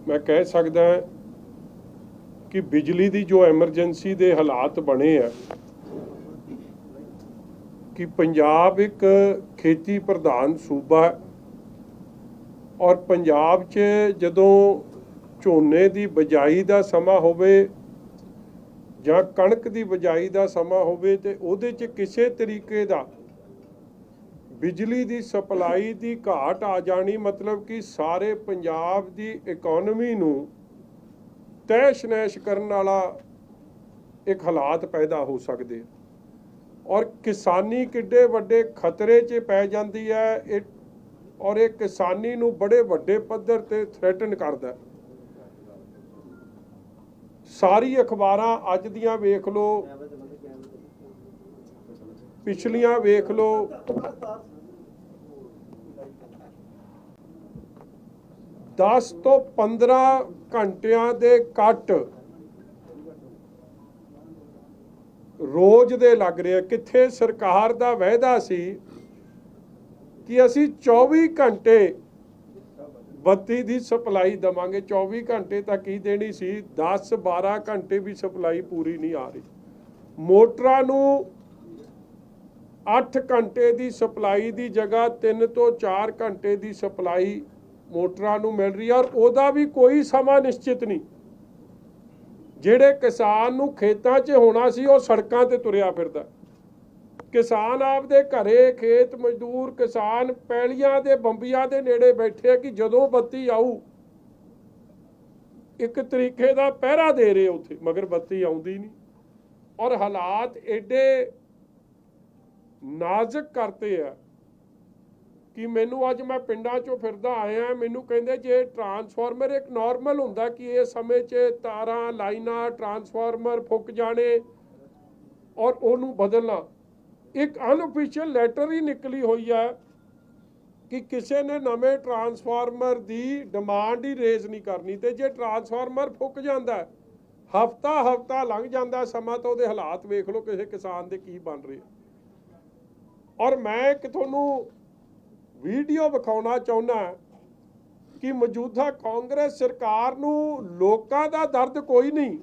मैं कह सकदा कि बिजली की जो एमरजेंसी के हालात बने हैं कि पंजाब एक खेती प्रधान सूबा है और पंजाब च जदों झोने की बिजाई का समा होवे जां कणक की बिजाई का समा होवे ते उहदे च किसी तरीके का बिजली की सप्लाई की घाट आ जानी, मतलब कि सारे पंजाब की इकोनॉमी नूं तैश नैश करने वाला एक हालात पैदा हो सकते और किसानी किड्डे वड्डे खतरे च पै जाती है और एक किसानी नूं बड़े वड्डे पद्धर ते थ्रैटन करदा। सारी अखबारां अज दियां वेख लो, पिछलियां वेख लो, 10 ਤੋਂ 15 ਘੰਟਿਆਂ ਦੇ ਕੱਟ रोज़ दे लग रहे। कित्थे सरकार दा वायदा सी कि असी 24 घंटे बत्ती की सप्लाई देवांगे, 24 घंटे तक ही देनी सी, 10-12 घंटे भी सप्लाई पूरी नहीं आ रही। मोटरां नूं 8 घंटे की सप्लाई की जगह 3 ਤੋਂ 4 घंटे की सप्लाई मोटरां नूं मिल रही है और उहदा भी कोई समा निश्चित नहीं। ਜਿਹੜੇ किसान ਨੂੰ खेतां 'ਚ होना सी ਉਹ सड़कों ते तुरिया फिरदा। किसान आपदे घरे खेत मजदूर किसान पैलियां दे बंबियां दे नेड़े बैठे कि जदों बत्ती आऊ एक तरीके दा पहरा दे रहे उत्थे, मगर बत्ती आउंदी नहीं और हालात एडे नाजुक करते हैं कि मैनू अज मैं पिंडां चों फिरदा आया, मैनू कहंदे जे ट्रांसफार्मर एक नॉर्मल हुंदा कि इस समय च तारां लाइनां ट्रांसफार्मर फुक जाने और उहनूं बदलना। एक अनऑफिशियल लैटर ही निकली हुई है कि किसी ने नवे ट्रांसफार्मर की डिमांड ही रेज नहीं करनी, तो जे ट्रांसफार्मर फुक जाता है हफ्ता हफ्ता लंघ जाता समा तो उहदे हालात वेख लो किसी किसान के की बन रहे। और मैं एक तुहानूं वीडियो विखाउणा चाहुंदा कि मौजूदा कांग्रेस सरकार नूं लोकां दा दर्द कोई नहीं।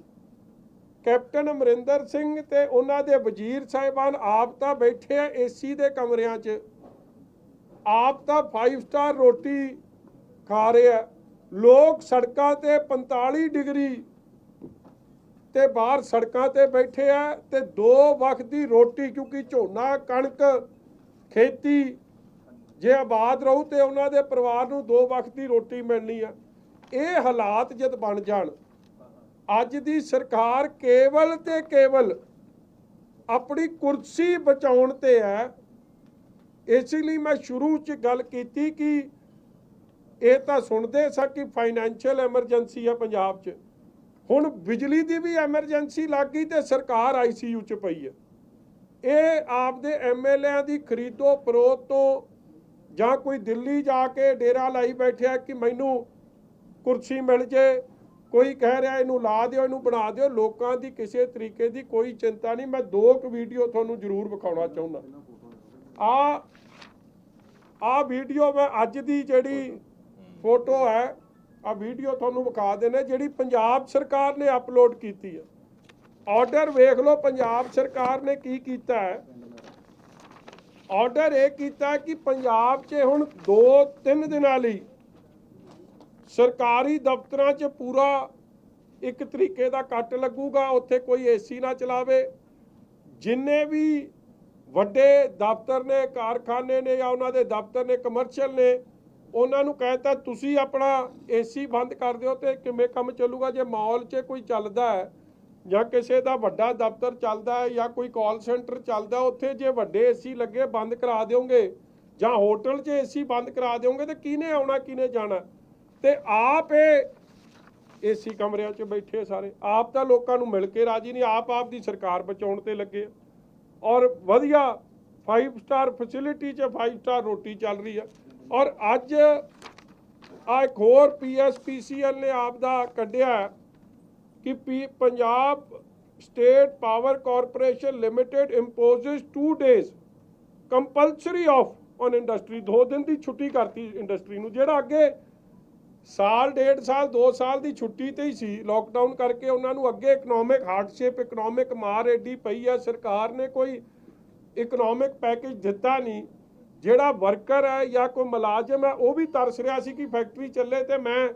कैप्टन अमरिंदर सिंह ते उन्हां दे वजीर साहिबान आप तां बैठे आ एसी दे कमरियां च, आप तां 5 स्टार रोटी खा रहे हैं, लोग सड़कां ते 45 डिग्री ते बाहर सड़कां ते बैठे आ ते 2 वक्त की रोटी, क्योंकि झोना कणक खेती जे आबाद रहू तो उन्होंने परिवार को 2 वक्त की रोटी मिलनी है। ये हालात जब बन जान, अज की सरकार केवल ते केवल अपनी कुर्सी बचाउण ते है। इसलिए मैं शुरू च गल कीती कि ये तो सुनते सा कि फाइनैंशियल एमरजेंसी है पंजाब च, हुण बिजली की भी एमरजेंसी लग गई तो सरकार ICU च पई है। ये आपदे MLA की खरीदो फरोख्त तो जां कोई दिल्ली जाके डेरा लाई बैठे कि मैनू कुर्सी मिल जाए, कोई कह रहा इनू ला दिओ इनू बना दिओ, लोगों की किसी तरीके की कोई चिंता नहीं। मैं 2 वीडियो तुहानूं जरूर विखाउणा चाहुंदा। आ वीडियो मैं अज दी जिहड़ी फोटो है आ वीडियो तुहानूं विखा देने जिहड़ी पंजाब सरकार ने अपलोड की है। ऑर्डर वेख लो पंजाब सरकार ने की कीता है। ऑर्डर ये किया कि पंजाब च हुण 2-3 दिनां लई सरकारी दफ्तरां च पूरा एक तरीके का कट लगूगा, उत्थे कोई AC ना चलावे। जिन्ने भी वड्डे दफ्तर ने कारखाने ने या उन्हां दे दफ्तर ने कमर्शियल ने उन्हां नूं कहता तुसीं अपना AC बंद कर दिओ ते किवें काम चलूगा। जे मॉल च कोई चलदा है ਜਾਂ ਕਿਸੇ ਦਾ ਵੱਡਾ ਦਫ਼ਤਰ ਚੱਲਦਾ ਹੈ ਜਾਂ ਕੋਈ ਕਾਲ ਸੈਂਟਰ ਚੱਲਦਾ, ਉੱਥੇ ਜੇ ਵੱਡੇ AC ਲੱਗੇ ਬੰਦ ਕਰਾ ਦਿਓਗੇ ਜਾਂ ਹੋਟਲ 'ਚ AC ਬੰਦ ਕਰਾ ਦਿਓਗੇ ਤੇ ਕਿਹਨੇ ਆਉਣਾ ਕਿਹਨੇ ਜਾਣਾ। ਤੇ ਆਪ ਇਹ AC ਕਮਰਿਆਂ 'ਚ ਬੈਠੇ ਸਾਰੇ, ਆਪ ਤਾਂ ਲੋਕਾਂ ਨੂੰ ਮਿਲ ਕੇ ਰਾਜੀ ਨਹੀਂ, ਆਪ ਦੀ ਸਰਕਾਰ ਬਚਾਉਣ ਤੇ ਲੱਗੇ ਔਰ ਵਧੀਆ 5 ਸਟਾਰ ਫੈਸਿਲਿਟੀ 'ਚ 5 ਸਟਾਰ ਰੋਟੀ ਚੱਲ ਰਹੀ ਹੈ। ਔਰ ਅੱਜ ਆ ਇੱਕ ਹੋਰ PSPCL ਨੇ ਆਪ ਦਾ ਕੱਢਿਆ कि Punjab state power corporation limited imposes 2 days compulsory of on industry, 2 दिन की छुट्टी करती इंडस्ट्री नूं। जिहड़ा अगे ਸਾਲ 1.5 ਸਾਲ 2 ਸਾਲ ਦੀ ਛੁੱਟੀ ਤੇ ਹੀ ਸੀ ਲੋਕਡਾਊਨ ਕਰਕੇ। ਉਹਨਾਂ ਨੂੰ ਅੱਗੇ ਇਕਨੋਮਿਕ ਹਾਰਡਸ਼ਿਪ, ਇਕਨੋਮਿਕ ਮਾਰ ਐਡੀ ਪਈ ਆ, ਸਰਕਾਰ ਨੇ ਕੋਈ ਇਕਨੋਮਿਕ ਪੈਕੇਜ ਦਿੱਤਾ ਨਹੀਂ। ਜਿਹੜਾ ਵਰਕਰ ਹੈ ਜਾਂ ਕੋਈ ਮੁਲਾਜ਼ਮ ਹੈ ਉਹ ਵੀ ਤਰਸ ਰਿਹਾ ਸੀ ਕਿ ਫੈਕਟਰੀ ਚੱਲੇ ਤੇ ਮੈਂ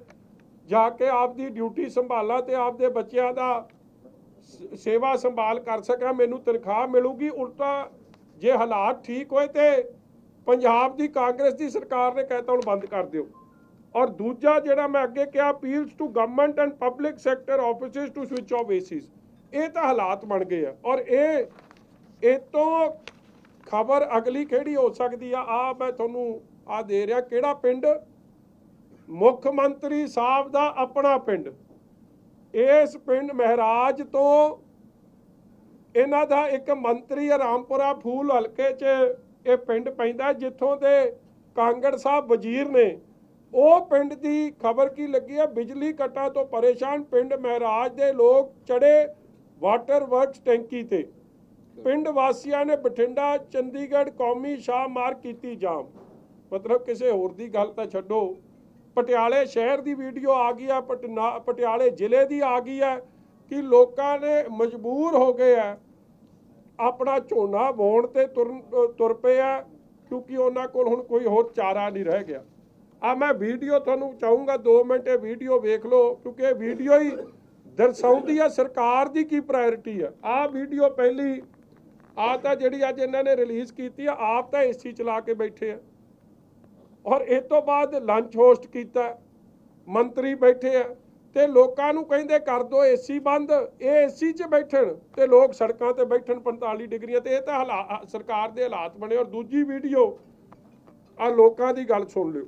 ਜਾ ਕੇ ਆਪਦੀ ਡਿਊਟੀ ਸੰਭਾਲਾਂ ਤੇ ਆਪਦੇ ਬੱਚਿਆਂ ਦਾ ਸੇਵਾ ਸੰਭਾਲ ਕਰ ਸਕਾਂ, ਮੈਨੂੰ ਤਨਖਾਹ ਮਿਲੂਗੀ। ਉਲਟਾ ਜੇ ਹਾਲਾਤ ਠੀਕ ਹੋਏ ਤੇ ਪੰਜਾਬ ਦੀ ਕਾਂਗਰਸ ਦੀ ਸਰਕਾਰ ਨੇ ਕਹਿਤਾ ਹੁਣ ਬੰਦ ਕਰ ਦਿਓ। ਔਰ ਦੂਜਾ ਜਿਹੜਾ ਮੈਂ ਅੱਗੇ ਕਿਹਾ, appeals to government and public sector offices to switch off ACs, ਇਹ ਤਾਂ ਹਾਲਾਤ ਬਣ ਗਏ ਆ। ਔਰ ਇਹ ਤੋਂ ਖਬਰ ਅਗਲੀ ਕਿਹੜੀ ਹੋ ਸਕਦੀ ਆ ਮੈਂ ਤੁਹਾਨੂੰ ਦੇ ਰਿਹਾ। ਕਿਹੜਾ ਪਿੰਡ? ਮੁੱਖ ਮੰਤਰੀ ਸਾਹਿਬ ਦਾ ਆਪਣਾ ਪਿੰਡ। ਇਸ ਪਿੰਡ ਮਹਿਰਾਜ ਤੋਂ ਇਹਨਾਂ ਦਾ ਇੱਕ ਮੰਤਰੀ ਰਾਮਪੁਰਾ ਫੂਲ ਹਲਕੇ 'ਚ ਇਹ ਪਿੰਡ ਪੈਂਦਾ, ਜਿੱਥੋਂ ਦੇ ਕਾਂਗੜ ਸਾਹਿਬ ਵਜ਼ੀਰ ਨੇ। ਉਹ ਪਿੰਡ ਦੀ ਖਬਰ ਕੀ ਲੱਗੀ ਹੈ? ਬਿਜਲੀ ਕੱਟਾਂ ਤੋਂ ਪਰੇਸ਼ਾਨ ਪਿੰਡ ਮਹਿਰਾਜ ਦੇ ਲੋਕ ਚੜੇ ਵਾਟਰ ਵਰਕਸ ਟੈਂਕੀ ਤੇ। ਪਿੰਡ ਵਾਸੀਆਂ ਨੇ ਬਠਿੰਡਾ ਚੰਡੀਗੜ੍ਹ ਕੌਮੀ ਸ਼ਾਹਮਾਰਗ ਕੀਤੀ ਜਾਮ। ਮਤਲਬ ਕਿਸੇ ਹੋਰ ਦੀ ਗੱਲ ਤਾਂ ਛੱਡੋ, ਪਟਿਆਲੇ ਸ਼ਹਿਰ ਦੀ ਵੀਡੀਓ ਆ ਗਈ ਹੈ, ਪਟਿਆਲੇ ਜ਼ਿਲ੍ਹੇ ਦੀ ਆ ਗਈ ਹੈ ਕਿ ਲੋਕਾਂ ਨੇ ਮਜਬੂਰ ਹੋ ਗਏ ਆ ਆਪਣਾ ਝੋਨਾ ਵਾਹੁਣ ਤੇ ਤੁਰ ਪਏ ਆ, ਕਿਉਂਕਿ ਉਹਨਾਂ ਕੋਲ ਹੁਣ ਕੋਈ ਹੋਰ ਚਾਰਾ ਨਹੀਂ ਰਹਿ ਗਿਆ। ਮੈਂ ਵੀਡੀਓ ਤੁਹਾਨੂੰ ਚਾਹੂੰਗਾ 2 ਮਿੰਟ ਇਹ ਵੀਡੀਓ ਵੇਖ ਲਓ, ਕਿਉਂਕਿ ਇਹ ਵੀਡੀਓ ਹੀ ਦਰਸਾਉਂਦੀ ਹੈ ਸਰਕਾਰ ਦੀ ਕੀ ਪ੍ਰਾਇੋਰਟੀ ਹੈ। ਵੀਡੀਓ ਪਹਿਲੀ ਤਾਂ ਜਿਹੜੀ ਅੱਜ ਇਹਨਾਂ ਨੇ ਰਿਲੀਜ਼ ਕੀਤੀ ਆ, ਆਪ ਤਾਂ ਏਸੀ ਚਲਾ ਕੇ ਬੈਠੇ ਆ। ਔਰ ਇਸ ਤੋਂ ਬਾਅਦ ਲੰਚ ਹੋਸਟ ਕੀਤਾ, ਮੰਤਰੀ ਬੈਠੇ ਆ ਤੇ ਲੋਕਾਂ ਨੂੰ ਕਹਿੰਦੇ ਕਰ ਦਿਓ ਏਸੀ ਬੰਦ। ਇਹ ਏਸੀ 'ਚ ਬੈਠਣ ਤੇ ਲੋਕ ਸੜਕਾਂ ਤੇ ਬੈਠਣ 45 ਡਿਗਰੀਆਂ ਤੇ। ਇਹ ਤਾਂ ਸਰਕਾਰ ਦੇ ਹਾਲਾਤ ਬਣੇ। ਔਰ ਦੂਜੀ ਵੀਡੀਓ ਲੋਕਾਂ ਦੀ ਗੱਲ ਸੁਣ ਲਿਓ।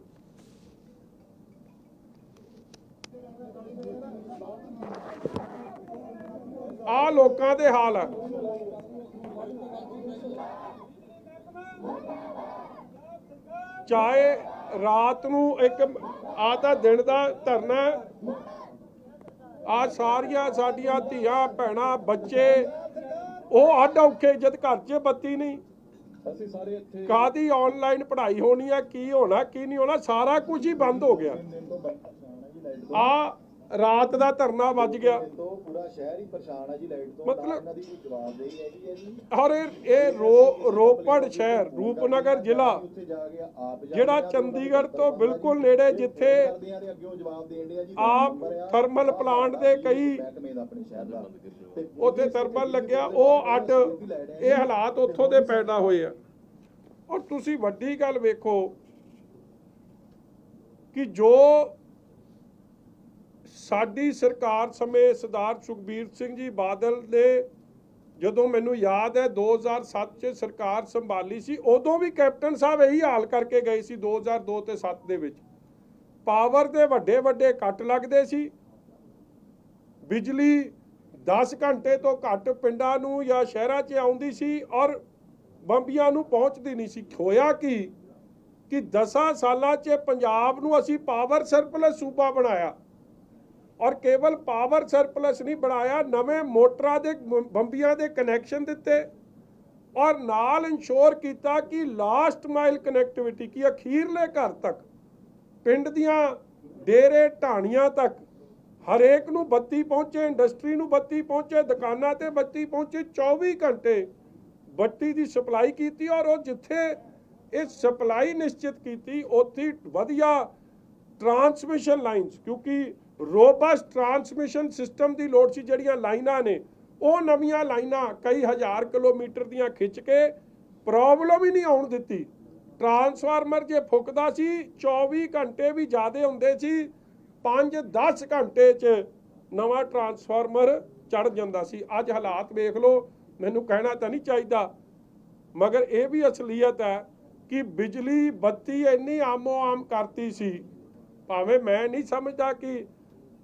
ਲੋਕਾਂ ਦੇ ਹਾਲ ਆ। ਚਾਹੇ ਰਾਤ ਨੂੰ ਇੱਕ ਤਾਂ ਦਿਨ ਦਾ ਧਰਨਾ, ਸਾਰੀਆਂ ਸਾਡੀਆਂ ਧੀਆਂ ਭੈਣਾਂ ਬੱਚੇ ਉਹ ਅੱਡ ਔਖੇ ਜਦ ਘਰ 'ਚ ਬੱਤੀ ਨਹੀਂ। ਕਾਹਦੀ ਆਨਲਾਈਨ ਪੜ੍ਹਾਈ ਹੋਣੀ ਹੈ, ਕੀ ਹੋਣਾ ਕੀ ਨਹੀਂ ਹੋਣਾ, ਸਾਰਾ ਕੁਝ ਹੀ ਬੰਦ ਹੋ ਗਿਆ। ਰਾਤ ਦਾ ਧਰਨਾ ਵੱਜ ਗਿਆ। ਪੂਰਾ ਸ਼ਹਿਰ ਹੀ ਪਰੇਸ਼ਾਨ ਹੈ ਜੀ ਲਾਈਟ ਤੋਂ। ਮਤਲਬ ਇਹਨਾਂ ਦੀ ਕੋਈ ਜਵਾਬਦੇਹੀ ਹੈਗੀ ਹੈ ਜੀ। ਔਰ ਇਹ ਰੋਪੜ ਸ਼ਹਿਰ, ਰੂਪਨਗਰ ਜ਼ਿਲ੍ਹਾ, ਜਿਹੜਾ ਚੰਡੀਗੜ੍ਹ ਤੋਂ ਬਿਲਕੁਲ ਨੇੜੇ, ਜਿੱਥੇ ਆਪ ਥਰਮਲ ਪਲਾਂਟ ਦੇ ਕਈ ਉੱਥੇ ਥਰਮਲ ਲੱਗਿਆ, ਉਹ ਅੱਡ ਇਹ ਹਾਲਾਤ ਉੱਥੋਂ ਦੇ ਪੈਦਾ ਹੋਏ ਆ। ਔਰ ਤੁਸੀਂ ਵੱਡੀ ਗੱਲ ਵੇਖੋ ਕਿ ਜੋ ਸਾਡੀ ਸਰਕਾਰ ਸਮੇਂ ਸਰਦਾਰ ਸੁਖਬੀਰ ਸਿੰਘ ਜੀ ਬਾਦਲ ਨੇ, ਜਦੋਂ ਮੈਨੂੰ ਯਾਦ ਹੈ 2007 'ਚ ਸਰਕਾਰ ਸੰਭਾਲੀ ਸੀ, ਉਦੋਂ ਵੀ ਕੈਪਟਨ ਸਾਹਿਬ ਇਹੀ ਹਾਲ ਕਰਕੇ ਗਏ ਸੀ। 2002 ਤੇ 7 ਦੇ ਵਿੱਚ ਪਾਵਰ ਦੇ ਵੱਡੇ ਕੱਟ ਲੱਗਦੇ ਸੀ। ਬਿਜਲੀ 10 ਘੰਟੇ ਤੋਂ ਘੱਟ ਪਿੰਡਾਂ ਨੂੰ ਜਾਂ ਸ਼ਹਿਰਾਂ 'ਚ ਆਉਂਦੀ ਸੀ ਔਰ ਬੰਬੀਆਂ ਨੂੰ ਪਹੁੰਚਦੀ ਨਹੀਂ ਸੀ। ਹੋਇਆ ਕਿ 10 ਸਾਲਾਂ 'ਚ ਪੰਜਾਬ ਨੂੰ ਅਸੀਂ ਪਾਵਰ ਸਰਪਲਸ ਸੂਬਾ ਬਣਾਇਆ। ਔਰ ਕੇਵਲ ਪਾਵਰ ਸਰਪਲਸ ਨਹੀਂ ਬਣਾਇਆ, ਨਵੇਂ ਮੋਟਰਾਂ ਦੇ ਬੰਬੀਆਂ ਦੇ ਕਨੈਕਸ਼ਨ ਦਿੱਤੇ ਔਰ ਨਾਲ ਇੰਸ਼ੋਰ ਕੀਤਾ ਕਿ ਲਾਸਟ ਮਾਈਲ ਕਨੈਕਟੀਵਿਟੀ, ਕੀ ਅਖੀਰਲੇ ਘਰ ਤੱਕ, ਪਿੰਡ ਦੀਆਂ ਡੇਰੇ ਢਾਣੀਆਂ ਤੱਕ ਹਰੇਕ ਨੂੰ ਬੱਤੀ ਪਹੁੰਚੇ, ਇੰਡਸਟਰੀ ਨੂੰ ਬੱਤੀ ਪਹੁੰਚੇ, ਦੁਕਾਨਾਂ ਤੇ ਬੱਤੀ ਪਹੁੰਚੇ। 24 ਘੰਟੇ ਬੱਤੀ ਦੀ ਸਪਲਾਈ ਕੀਤੀ। ਔਰ ਉਹ ਜਿੱਥੇ ਇਹ ਸਪਲਾਈ ਨਿਸ਼ਚਿਤ ਕੀਤੀ ਉੱਥੇ ਵਧੀਆ ਟਰਾਂਸਮਿਸ਼ਨ ਲਾਈਨਸ, ਕਿਉਂਕਿ ਰੋਬਸਟ ਟਰਾਂਸਮਿਸ਼ਨ ਸਿਸਟਮ ਦੀ ਲੋੜ ਸੀ। ਜਿਹੜੀਆਂ ਲਾਈਨਾਂ ਨੇ ਉਹ ਨਵੀਆਂ ਲਾਈਨਾਂ ਕਈ ਹਜ਼ਾਰ ਕਿਲੋਮੀਟਰ ਦੀਆਂ ਖਿੱਚ ਕੇ ਪ੍ਰੋਬਲਮ ਹੀ ਨਹੀਂ ਆਉਣ ਦਿੱਤੀ। ਟਰਾਂਸਫਾਰਮਰ ਜੇ ਫੁੱਕਦਾ ਸੀ 24 ਘੰਟੇ ਵੀ ਜ਼ਿਆਦਾ ਹੁੰਦੇ ਸੀ, 5-10 ਘੰਟੇ 'ਚ ਨਵਾਂ ਟਰਾਂਸਫਾਰਮਰ ਚੜ ਜਾਂਦਾ ਸੀ। ਅੱਜ ਹਾਲਾਤ ਵੇਖ ਲਓ, ਮੈਨੂੰ ਕਹਿਣਾ ਤਾਂ ਨਹੀਂ ਚਾਹੀਦਾ ਮਗਰ ਇਹ ਵੀ ਅਸਲੀਅਤ ਹੈ ਕਿ ਬਿਜਲੀ ਬੱਤੀ ਇੰਨੀ ਆਮੋ ਆਮ ਕਰਤੀ ਸੀ। ਭਾਵੇਂ ਮੈਂ ਨਹੀਂ ਸਮਝਦਾ ਕਿ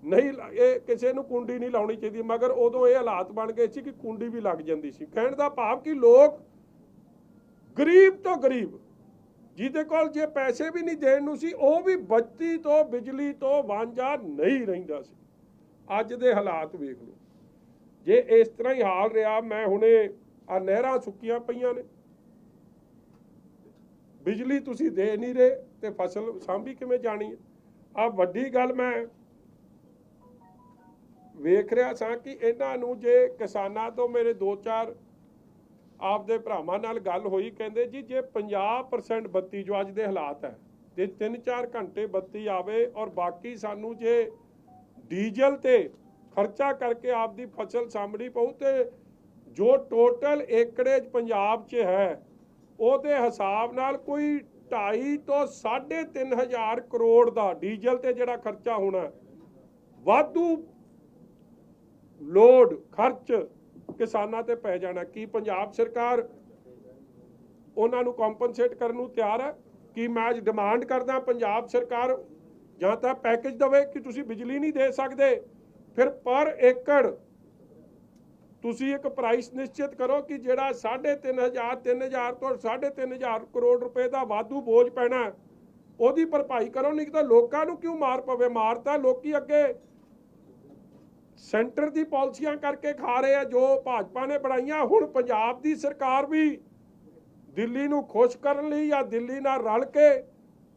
ਨਹੀਂ, ਇਹ ਕਿਸੇ ਨੂੰ ਕੁੰਡੀ ਨਹੀਂ ਲਾਉਣੀ ਚਾਹੀਦੀ, ਮਗਰ ਉਦੋਂ ਇਹ ਹਾਲਾਤ ਬਣ ਗਏ ਸੀ ਕਿ ਕੁੰਡੀ ਵੀ ਲੱਗ ਜਾਂਦੀ ਸੀ। ਕਹਿਣ ਦਾ ਭਾਵ ਕਿ ਲੋਕ ਗਰੀਬ ਤੋਂ ਗਰੀਬ, ਜਿਹਦੇ ਕੋਲ ਜੇ ਪੈਸੇ ਵੀ ਨਹੀਂ ਦੇਣ ਨੂੰ ਸੀ, ਉਹ ਵੀ ਬੱਤੀ ਤੋਂ ਬਿਜਲੀ ਤੋਂ ਵਾਂਝਾ ਨਹੀਂ ਰਹਿੰਦਾ ਸੀ। ਅੱਜ ਦੇ ਹਾਲਾਤ ਵੇਖ ਲਓ, ਜੇ ਇਸ ਤਰ੍ਹਾਂ ਹੀ ਹਾਲ ਰਿਹਾ, ਮੈਂ ਹੁਣੇ ਨਹਿਰਾਂ ਸੁੱਕੀਆਂ ਪਈਆਂ ਨੇ, ਬਿਜਲੀ ਤੁਸੀਂ ਦੇ ਨਹੀਂ ਰਹੇ ਤੇ ਫਸਲ ਸਾਂਭੀ ਕਿਵੇਂ ਜਾਣੀ ਹੈ? ਆ ਵੱਡੀ ਗੱਲ ਮੈਂ ਵੇਖ ਰਿਹਾ ਸਾਂ ਕਿ ਇਹਨਾਂ ਨੂੰ ਜੇ ਕਿਸਾਨਾਂ ਤੋਂ ਮੇਰੇ 2-4 ਆਪਦੇ ਭਰਾਵਾਂ ਨਾਲ ਗੱਲ ਹੋਈ, ਕਹਿੰਦੇ ਜੀ ਜੇ 50% ਬੱਤੀ ਜੋ ਅੱਜ ਦੇ ਹਾਲਾਤ ਹੈ ਤੇ 3-4 ਘੰਟੇ ਬੱਤੀ ਆਵੇ ਔਰ ਬਾਕੀ ਸਾਨੂੰ ਜੇ ਡੀਜ਼ਲ ਤੇ ਖਰਚਾ ਕਰਕੇ ਆਪਦੀ ਫਸਲ ਸਾਂਭਣੀ ਪਊ ਤੇ ਜੋ ਟੋਟਲ ਏਕੜੇਜ ਪੰਜਾਬ 'ਚ ਹੈ ਉਹਦੇ ਹਿਸਾਬ ਨਾਲ ਕੋਈ 2.5 ਤੋਂ 3.5 ਹਜ਼ਾਰ ਕਰੋੜ ਦਾ ਡੀਜ਼ਲ ਤੇ ਜਿਹੜਾ ਖਰਚਾ ਹੋਣਾ, ਵਾਧੂ ਲੋਡ ਖਰਚ ਕਿਸਾਨਾਂ ਤੇ ਪੈ ਜਾਣਾ। ਕੀ ਪੰਜਾਬ ਸਰਕਾਰ ਉਹਨਾਂ ਨੂੰ ਕੰਪਨਸੇਟ ਕਰਨ ਨੂੰ ਤਿਆਰ ਹੈ? ਕਿ ਮੈਂ ਅੱਜ ਡਿਮਾਂਡ ਕਰਦਾ ਪੰਜਾਬ ਸਰਕਾਰ ਜਾਂ ਤਾਂ ਪੈਕੇਜ ਦੇਵੇ ਕਿ ਤੁਸੀਂ ਬਿਜਲੀ ਨਹੀਂ ਦੇ ਸਕਦੇ, ਫਿਰ ਪਰ ਏਕੜ ਤੁਸੀਂ ਇੱਕ ਪ੍ਰਾਈਸ ਨਿਸ਼ਚਿਤ ਕਰੋ ਕਿ ਜਿਹੜਾ 3.5 3000 ਤੋਂ 3.5 ਕਰੋੜ ਰੁਪਏ ਦਾ ਵਾਧੂ ਬੋਝ ਪੈਣਾ ਉਹਦੀ ਭਰਪਾਈ ਕਰੋ। ਨਹੀਂ ਤਾਂ ਲੋਕਾਂ ਨੂੰ ਕਿਉਂ ਮਾਰ ਪਵੇ? ਮਾਰ ਤਾਂ ਲੋਕੀ ਅੱਗੇ ਸੈਂਟਰ ਦੀ ਪਾਲਿਸੀਆਂ ਕਰਕੇ ਖਾ ਰਹੇ ਆ ਜੋ ਭਾਜਪਾ ਨੇ ਬਣਾਈਆਂ। ਹੁਣ ਪੰਜਾਬ ਦੀ ਸਰਕਾਰ ਵੀ ਦਿੱਲੀ ਨੂੰ ਖੁਸ਼ ਕਰਨ ਲਈ ਜਾਂ ਦਿੱਲੀ ਨਾਲ ਰਲ ਕੇ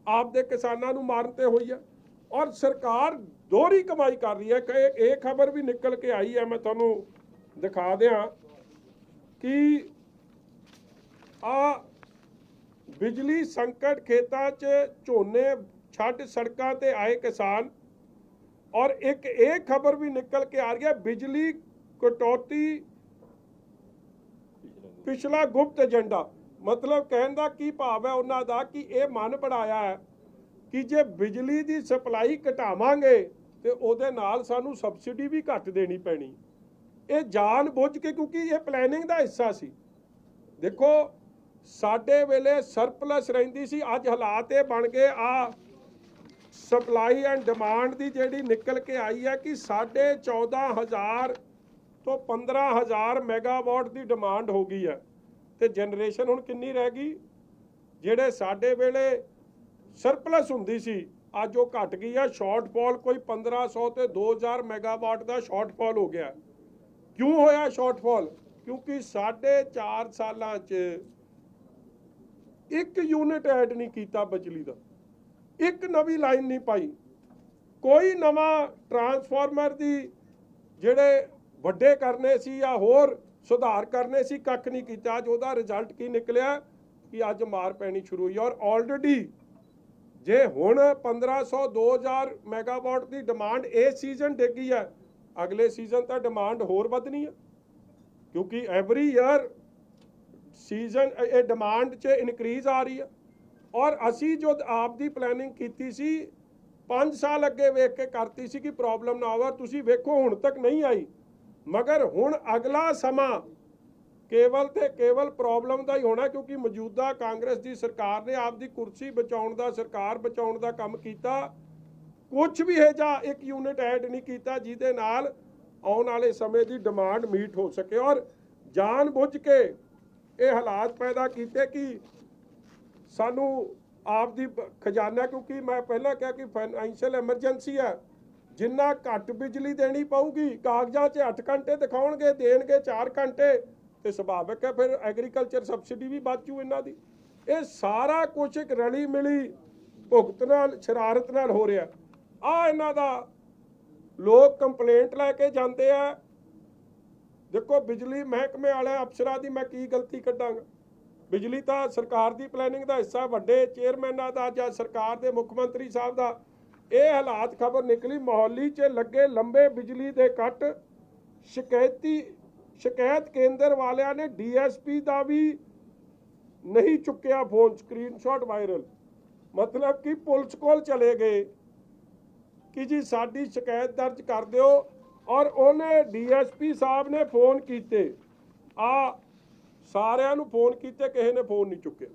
ਆਪਦੇ ਕਿਸਾਨਾਂ ਨੂੰ ਮਾਰਨ ਤੇ ਹੋਈ ਹੈ ਔਰ ਸਰਕਾਰ ਦੋਹਰੀ ਕਮਾਈ ਕਰ ਰਹੀ ਹੈ। ਕਿ ਇਹ ਖਬਰ ਵੀ ਨਿਕਲ ਕੇ ਆਈ ਹੈ, ਮੈਂ ਤੁਹਾਨੂੰ ਦਿਖਾ ਦਿਆਂ ਕਿ ਆ ਬਿਜਲੀ ਸੰਕਟ, ਖੇਤਾਂ 'ਚ ਝੋਨੇ ਛੱਡ ਸੜਕਾਂ ਤੇ ਆਏ ਕਿਸਾਨ। ਔਰ ਇੱਕ ਇਹ ਖਬਰ ਵੀ ਨਿਕਲ ਕੇ ਆ ਰਹੀ ਹੈ ਬਿਜਲੀ ਕਟੌਤੀ ਪਿਛਲਾ ਗੁਪਤ ਏਜੰਡਾ। ਮਤਲਬ ਕਹਿਣ ਦਾ ਕੀ ਭਾਵ ਹੈ ਉਹਨਾਂ ਦਾ ਕਿ ਇਹ ਮਨ ਬਣਾਇਆ ਹੈ ਕਿ ਜੇ ਬਿਜਲੀ ਦੀ ਸਪਲਾਈ ਘਟਾਵਾਂਗੇ ਤੇ ਉਹਦੇ ਨਾਲ ਸਾਨੂੰ ਸਬਸਿਡੀ ਵੀ ਘੱਟ ਦੇਣੀ ਪੈਣੀ। ਇਹ ਜਾਣ ਬੁੱਝ ਕੇ, ਕਿਉਂਕਿ ਇਹ ਪਲੈਨਿੰਗ ਦਾ ਹਿੱਸਾ ਸੀ। ਦੇਖੋ ਸਾਡੇ ਵੇਲੇ ਸਰਪਲਸ ਰਹਿੰਦੀ ਸੀ, ਅੱਜ ਹਾਲਾਤ ਇਹ ਬਣ ਗਏ। ਆ ਸਪਲਾਈ ਐਂਡ ਡਿਮਾਂਡ ਦੀ ਜਿਹੜੀ ਨਿਕਲ ਕੇ ਆਈ ਹੈ ਕਿ 14,500 ਤੋਂ 15,000 ਮੈਗਾਵਾਟ ਦੀ ਡਿਮਾਂਡ ਹੋ ਗਈ ਹੈ ਤੇ ਜਨਰੇਸ਼ਨ ਹੁਣ ਕਿੰਨੀ ਰਹਿ ਗਈ? ਜਿਹੜੇ ਸਾਡੇ ਵੇਲੇ ਸਰਪਲਸ ਹੁੰਦੀ ਸੀ ਅੱਜ ਉਹ ਘਟ ਗਈ ਹੈ। ਸ਼ਾਰਟਫਾਲ ਕੋਈ 1500 ਤੇ 2000 ਮੈਗਾਵਾਟ ਦਾ ਸ਼ਾਰਟਫਾਲ ਹੋ ਗਿਆ। ਕਿਉਂ ਹੋਇਆ ਸ਼ਾਰਟਫਾਲ? ਕਿਉਂਕਿ 4.5 ਸਾਲਾਂ 'ਚ ਇੱਕ ਯੂਨਿਟ ਐਡ ਨਹੀਂ ਕੀਤਾ ਬਿਜਲੀ ਦਾ, ਇੱਕ ਨਵੀਂ ਲਾਈਨ ਨਹੀਂ ਪਾਈ, ਕੋਈ ਨਵਾਂ ਟਰਾਂਸਫਾਰਮਰ ਦੀ ਜਿਹੜੇ ਵੱਡੇ ਕਰਨੇ ਸੀ ਜਾਂ ਹੋਰ ਸੁਧਾਰ ਕਰਨੇ ਸੀ, ਕੱਖ ਨਹੀਂ ਕੀਤਾ। ਅੱਜ ਉਹਦਾ ਰਿਜ਼ਲਟ ਕੀ ਨਿਕਲਿਆ ਕਿ ਅੱਜ ਮਾਰ ਪੈਣੀ ਸ਼ੁਰੂ ਹੋਈ। ਔਰ ਆਲਰੇਡੀ ਜੇ ਹੁਣ 1500 2000 ਮੈਗਾਵਾਟ ਦੀ ਡਿਮਾਂਡ ਇਹ ਸੀਜ਼ਨ ਡਿੱਗੀ ਹੈ, ਅਗਲੇ ਸੀਜ਼ਨ ਤਾਂ ਡਿਮਾਂਡ ਹੋਰ ਵਧਣੀ ਹੈ ਕਿਉਂਕਿ ਐਵਰੀ ਈਅਰ ਸੀਜ਼ਨ ਇਹ ਡਿਮਾਂਡ 'ਚ ਇਨਕਰੀਜ਼ ਆ ਰਹੀ ਹੈ। ਔਰ ਅਸੀਂ ਜੋ ਆਪ ਦੀ ਪਲੈਨਿੰਗ ਕੀਤੀ ਸੀ 5 ਸਾਲ ਅੱਗੇ ਵੇਖ ਕੇ ਕਰਤੀ ਸੀ ਕਿ ਪ੍ਰੋਬਲਮ ਨਾ ਆਵੇ। ਤੁਸੀਂ ਵੇਖੋ ਹੁਣ ਤੱਕ ਨਹੀਂ ਆਈ, ਮਗਰ ਹੁਣ ਅਗਲਾ ਸਮਾਂ ਕੇਵਲ ਤੇ ਕੇਵਲ ਪ੍ਰੋਬਲਮ ਦਾ ਹੀ ਹੋਣਾ ਕਿਉਂਕਿ ਮੌਜੂਦਾ ਕਾਂਗਰਸ ਦੀ ਸਰਕਾਰ ਨੇ ਆਪ ਦੀ ਕੁਰਸੀ ਬਚਾਉਣ ਦਾ, ਸਰਕਾਰ ਬਚਾਉਣ ਦਾ ਕੰਮ ਕੀਤਾ। ਕੁਝ ਵੀ ਹੈ ਜਾਂ ਇੱਕ ਯੂਨਿਟ ਐਡ ਨਹੀਂ ਕੀਤਾ ਜਿਹਦੇ ਨਾਲ ਆਉਣ ਵਾਲੇ ਸਮੇਂ ਦੀ ਡਿਮਾਂਡ ਮੀਟ ਹੋ ਸਕੇ। ਔਰ ਜਾਣ ਬੁੱਝ ਕੇ ਇਹ ਹਾਲਾਤ ਪੈਦਾ ਕੀਤੇ ਕਿ ਸਾਨੂੰ ਆਪ ਦੀ ਖਜ਼ਾਨਾ, ਕਿਉਂਕਿ ਮੈਂ ਪਹਿਲਾਂ ਕਿਹਾ ਕਿ ਫਾਈਨੈਂਸ਼ੀਅਲ ਐਮਰਜੈਂਸੀ ਹੈ, ਜਿੰਨਾ ਘੱਟ ਬਿਜਲੀ ਦੇਣੀ ਪਊਗੀ, ਕਾਗਜ਼ਾਂ 'ਚ 8 ਘੰਟੇ ਦਿਖਾਉਣਗੇ, ਦੇਣਗੇ 4 ਘੰਟੇ, ਤੇ ਸੁਭਾਵਿਕ ਹੈ ਫਿਰ ਐਗਰੀਕਲਚਰ ਸਬਸਿਡੀ ਵੀ ਬਚ ਜੂ ਇਹਨਾਂ ਦੀ। ਇਹ ਸਾਰਾ ਕੁਝ ਇੱਕ ਰਲੀ ਮਿਲੀ ਭੁਗਤ ਨਾਲ, ਸ਼ਰਾਰਤ ਨਾਲ ਹੋ ਰਿਹਾ। ਆ ਇਹਨਾਂ ਦਾ ਲੋਕ ਕੰਪਲੇਂਟ ਲੈ ਕੇ ਜਾਂਦੇ ਆ। ਦੇਖੋ ਬਿਜਲੀ ਮਹਿਕਮੇ ਵਾਲੇ ਅਫਸਰਾਂ ਦੀ ਮੈਂ ਕੀ ਗਲਤੀ ਕੱਢਾਂਗਾ? ਬਿਜਲੀ ਤਾਂ ਸਰਕਾਰ ਦੀ ਪਲੈਨਿੰਗ ਦਾ ਹਿੱਸਾ, ਵੱਡੇ ਚੇਅਰਮੈਨਾਂ ਦਾ ਜਾਂ ਸਰਕਾਰ ਦੇ ਮੁੱਖ ਮੰਤਰੀ ਸਾਹਿਬ ਦਾ। ਇਹ ਹਾਲਾਤ ਖਬਰ ਨਿਕਲੀ ਮੋਹਾਲੀ 'ਚ ਲੱਗੇ ਲੰਬੇ ਬਿਜਲੀ ਦੇ ਕੱਟ। ਸ਼ਿਕਾਇਤ ਕੇਂਦਰ ਵਾਲਿਆਂ ਨੇ ਡੀਐਸਪੀ ਦਾ ਵੀ ਨਹੀਂ ਚੁੱਕਿਆ ਫੋਨ, ਸਕਰੀਨਸ਼ਾਟ ਵਾਇਰਲ। ਮਤਲਬ ਕਿ ਪੁਲਿਸ ਕੋਲ ਚਲੇ ਗਏ ਕਿ ਜੀ ਸਾਡੀ ਸ਼ਿਕਾਇਤ ਦਰਜ ਕਰ ਦਿਓ, ਔਰ ਉਹਨੇ ਡੀਐਸਪੀ ਸਾਹਿਬ ਨੇ ਫੋਨ ਕੀਤੇ, ਆ ਸਾਰਿਆਂ ਨੂੰ ਫੋਨ ਕੀਤੇ, ਕਿਸੇ ਨੇ ਫੋਨ ਨਹੀਂ ਚੁੱਕਿਆ।